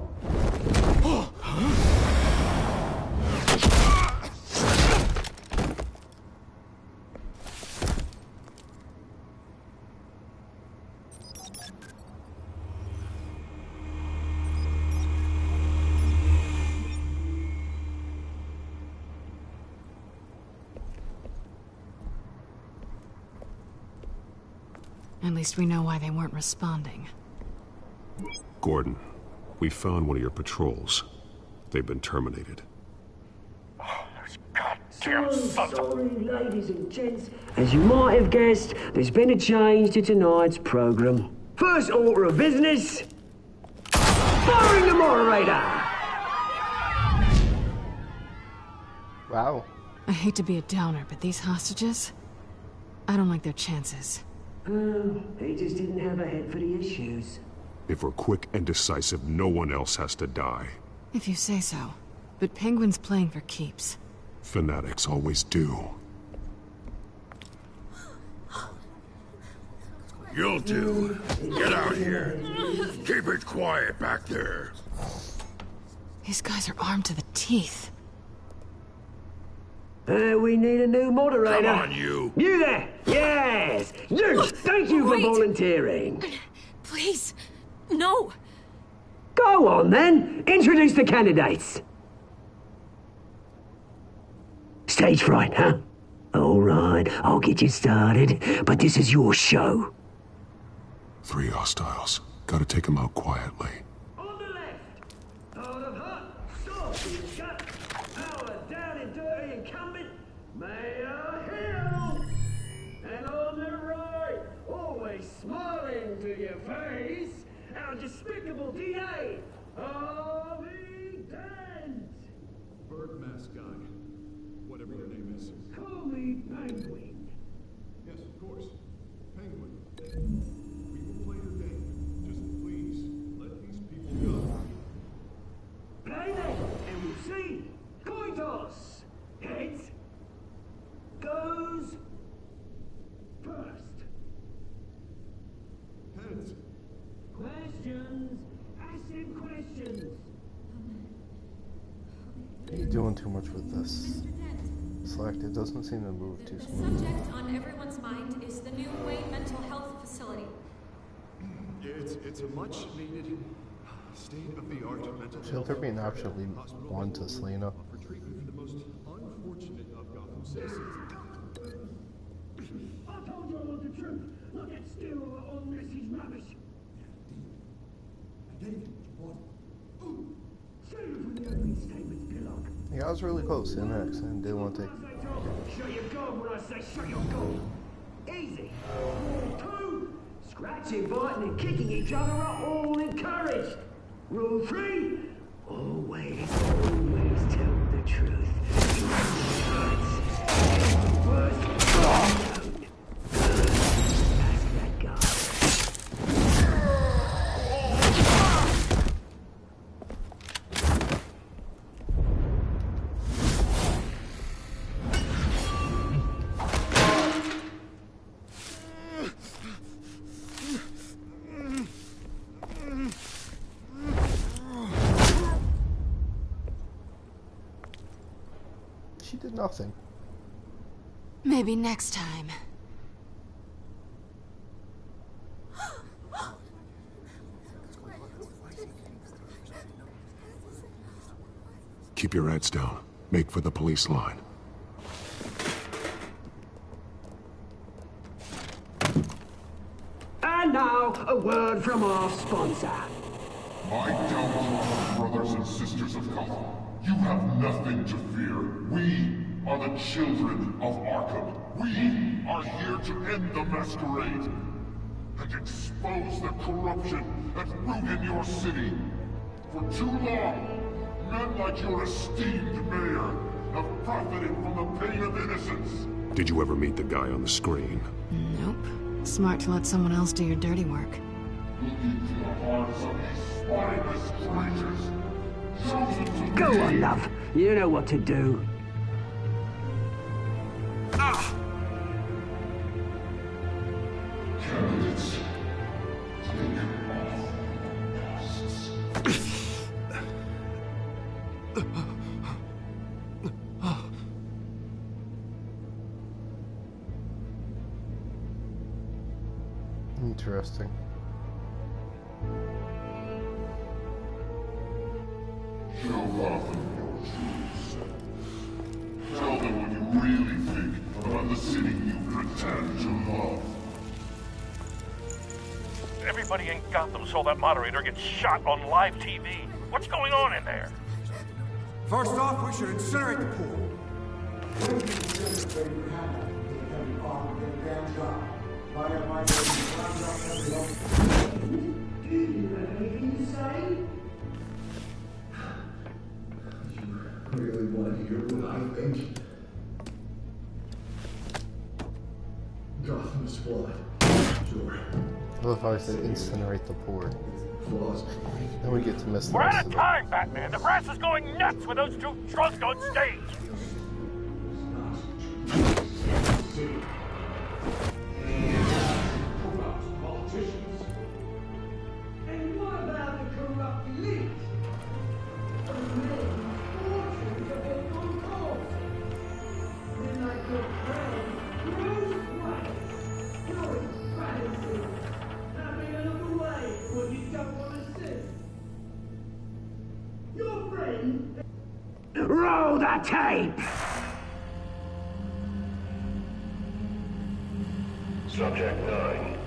At least we know why they weren't responding. Gordon, we found one of your patrols. They've been terminated. Sorry, ladies and gents. As you might have guessed, there's been a change to tonight's program. First order of business, firing the moderator! Wow. I hate to be a downer, but these hostages, I don't like their chances. He just didn't have a head for the issues. If we're quick and decisive, no one else has to die. If you say so. But Penguin's playing for keeps. Fanatics always do. You'll do. Get out here. Keep it quiet back there. These guys are armed to the teeth. We need a new moderator. Come on, you. You there! Yes! You! Thank you for volunteering. Please, no. Go on, then. Introduce the candidates. Stage fright, huh? All right, I'll get you started, but this is your show. 3 hostiles. Gotta take them out quietly. On the left, out of hot, soft and gut, our down and dirty incumbent, Mayor Hill. And on the right, always smiling to your face, our despicable DA, Harvey Dent. Bird mask guy. Whatever your name is. Call me Penguin. Yes, of course. Penguin. We will play your game. Just please, let these people go. Play then, and we'll see. Coin toss. Heads goes first. Heads. Questions. Ask him questions. You're doing too much with this. Select. It doesn't seem to move too The smooth. subject on everyone's mind is the new Wayne Mental Health Facility. It's a much needed state-of-the-art mental health. Should there be an option leave one to Selena? For treatment for the most unfortunate of Gotham citizens. I told you all the truth. Look at still on this is rubbish. I gave you what you want. Save it from the opening statements, Pillock. Yeah, I was really close in that accent. Didn't want to take. Shut your gob when I say shut your gob. Easy. Rule 2. Scratching, biting, and kicking each other are all encouraged. Rule 3. Always tell the truth. Worst. Ask that guy. She did nothing. Maybe next time. Keep your heads down. Make for the police line. And now, a word from our sponsor. My gallant brothers and sisters of Gotham, you have nothing to fear. We are the children of Arkham. We are here to end the masquerade. and expose the corruption that's rooted your city. For too long, men like your esteemed mayor have profited from the pain of innocence. Did you ever meet the guy on the screen? Nope. Smart to let someone else do your dirty work. Looking to the hearts of these spineless creatures, chosen to Go be... on, love. You know what to do. Candidates, take off masks. Interesting. Show Gotham your truths. Tell them what you really think about the city you pretend to love. Everybody in Gotham saw that moderator get shot on live TV. What's going on in there? First off, we should incinerate the pool. Really want to hear what I think? Gotham's flawed. Sure. I love how I said incinerate the poor. Then we get to miss the We're rest out of of it. time, Batman. The press is going nuts with those two drunks on stage. And what about the corrupt elite? Fortunes of their own cause. Then like your friend, Bruce Wayne. You're insanity. Having another way what you don't want to see. Your friend... Roll the tape! Subject 9.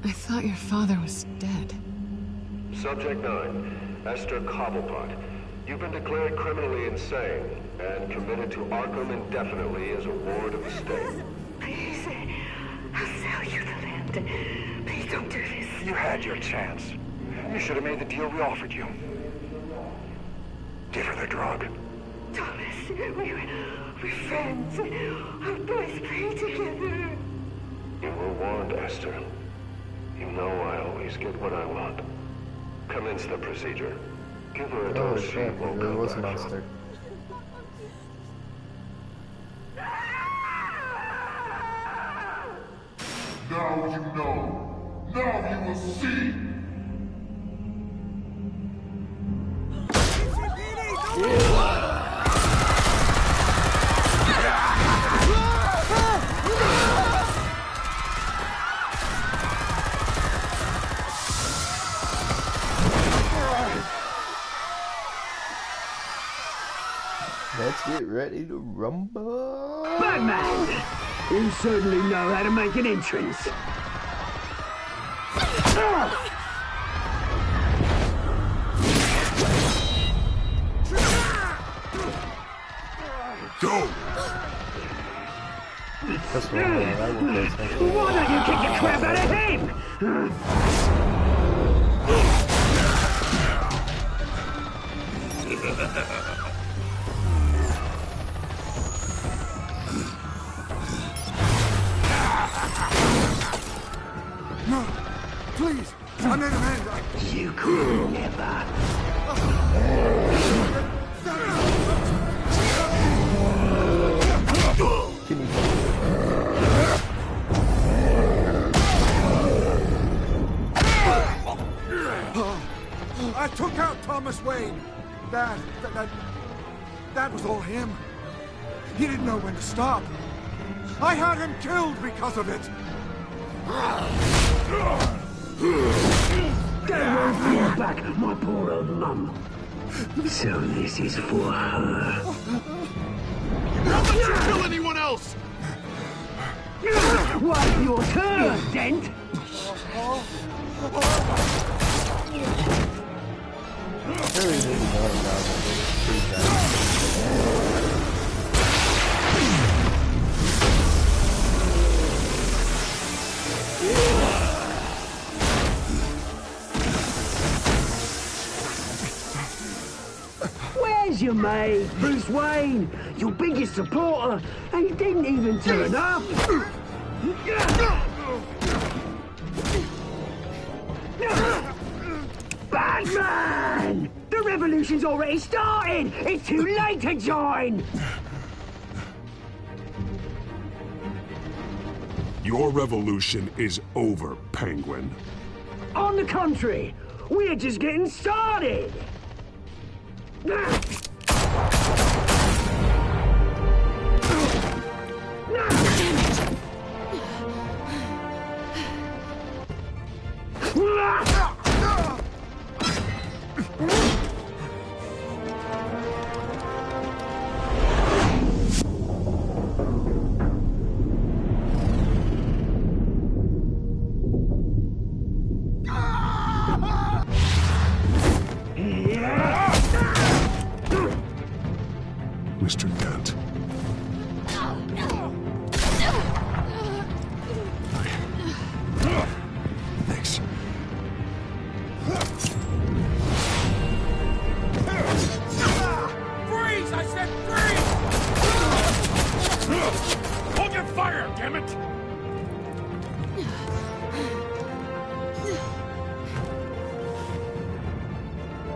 I thought your father was dead. Subject 9. Esther Cobblepot. You've been declared criminally insane and committed to Arkham indefinitely as a ward of the state. Please, I'll sell you the land. Please don't do this. You had your chance. You should have made the deal we offered you. Give her the drug. Thomas, we're friends. Our boys play together. You were warned, Esther. You know I always get what I want. Commence the procedure. Give her a Oh dose she shit, won't there come was a back monster. Now you know. Now you will see. Let's get ready to rumble. Batman! You certainly know how to make an entrance. Go! That's what I will pay attention. Why don't you kick the crap out of him? No, please, I made a man. You could never. I took out Thomas Wayne. That was all him. He didn't know when to stop. I had him killed because of it. Don't worry for your back, my poor old mum. So this is for her. How about you kill anyone else? Wait your turn, Dent. Really didn't know about it. Pretty bad. Here's your mate, Bruce Wayne, your biggest supporter, and he didn't even turn up. Batman! The revolution's already started! It's too late to join! Your revolution is over, Penguin. On the contrary, we're just getting started! Mr. Dent. Thanks. Freeze! I said freeze! Hold your fire, damn it!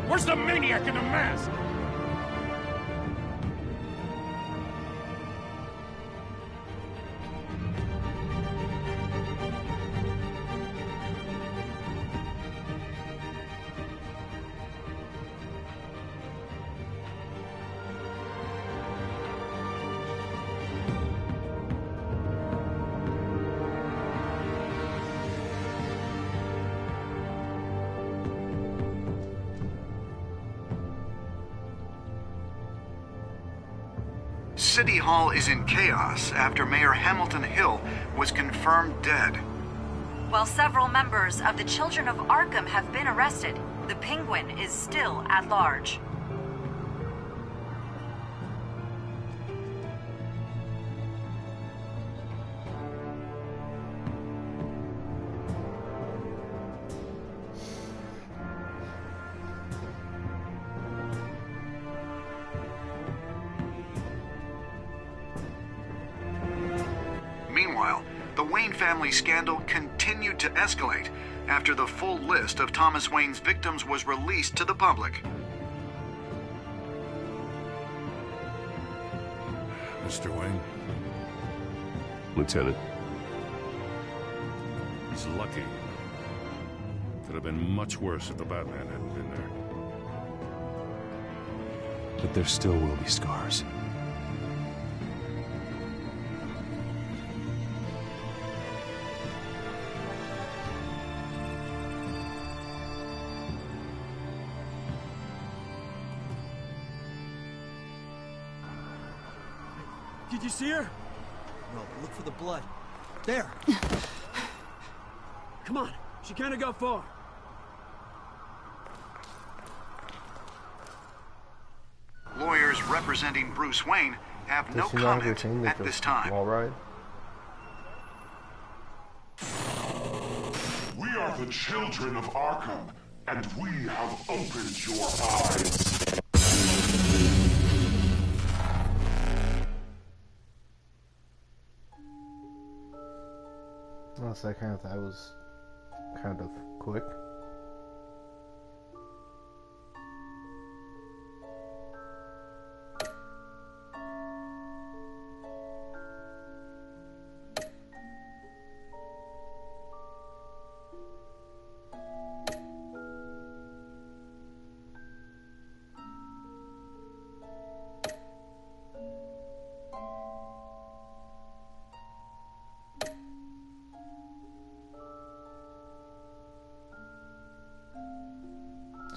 Where's the maniac in the mask? City Hall is in chaos after Mayor Hamilton Hill was confirmed dead. While several members of the Children of Arkham have been arrested, the Penguin is still at large. Meanwhile, the Wayne family scandal continued to escalate after the full list of Thomas Wayne's victims was released to the public. Mr. Wayne? Lieutenant. He's lucky. Could have been much worse if the Batman hadn't been there. But there still will be scars. Did you see her? No, look for the blood. There! Come on, she can't have got far. Lawyers representing Bruce Wayne have no comment at this time. Wall ride? We are the children of Arkham, and we have opened your eyes. Oh, so that was kind of quick.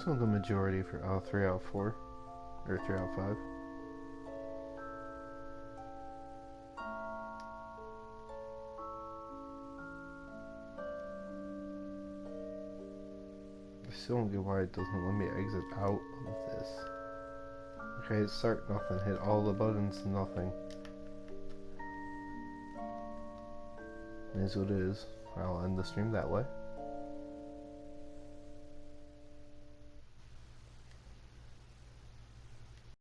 So the majority for 3 out of 4, or 3 out of 5. I still don't get why it doesn't let me exit out of this. Okay, start nothing, hit all the buttons, nothing. It is what it is. I'll end the stream that way.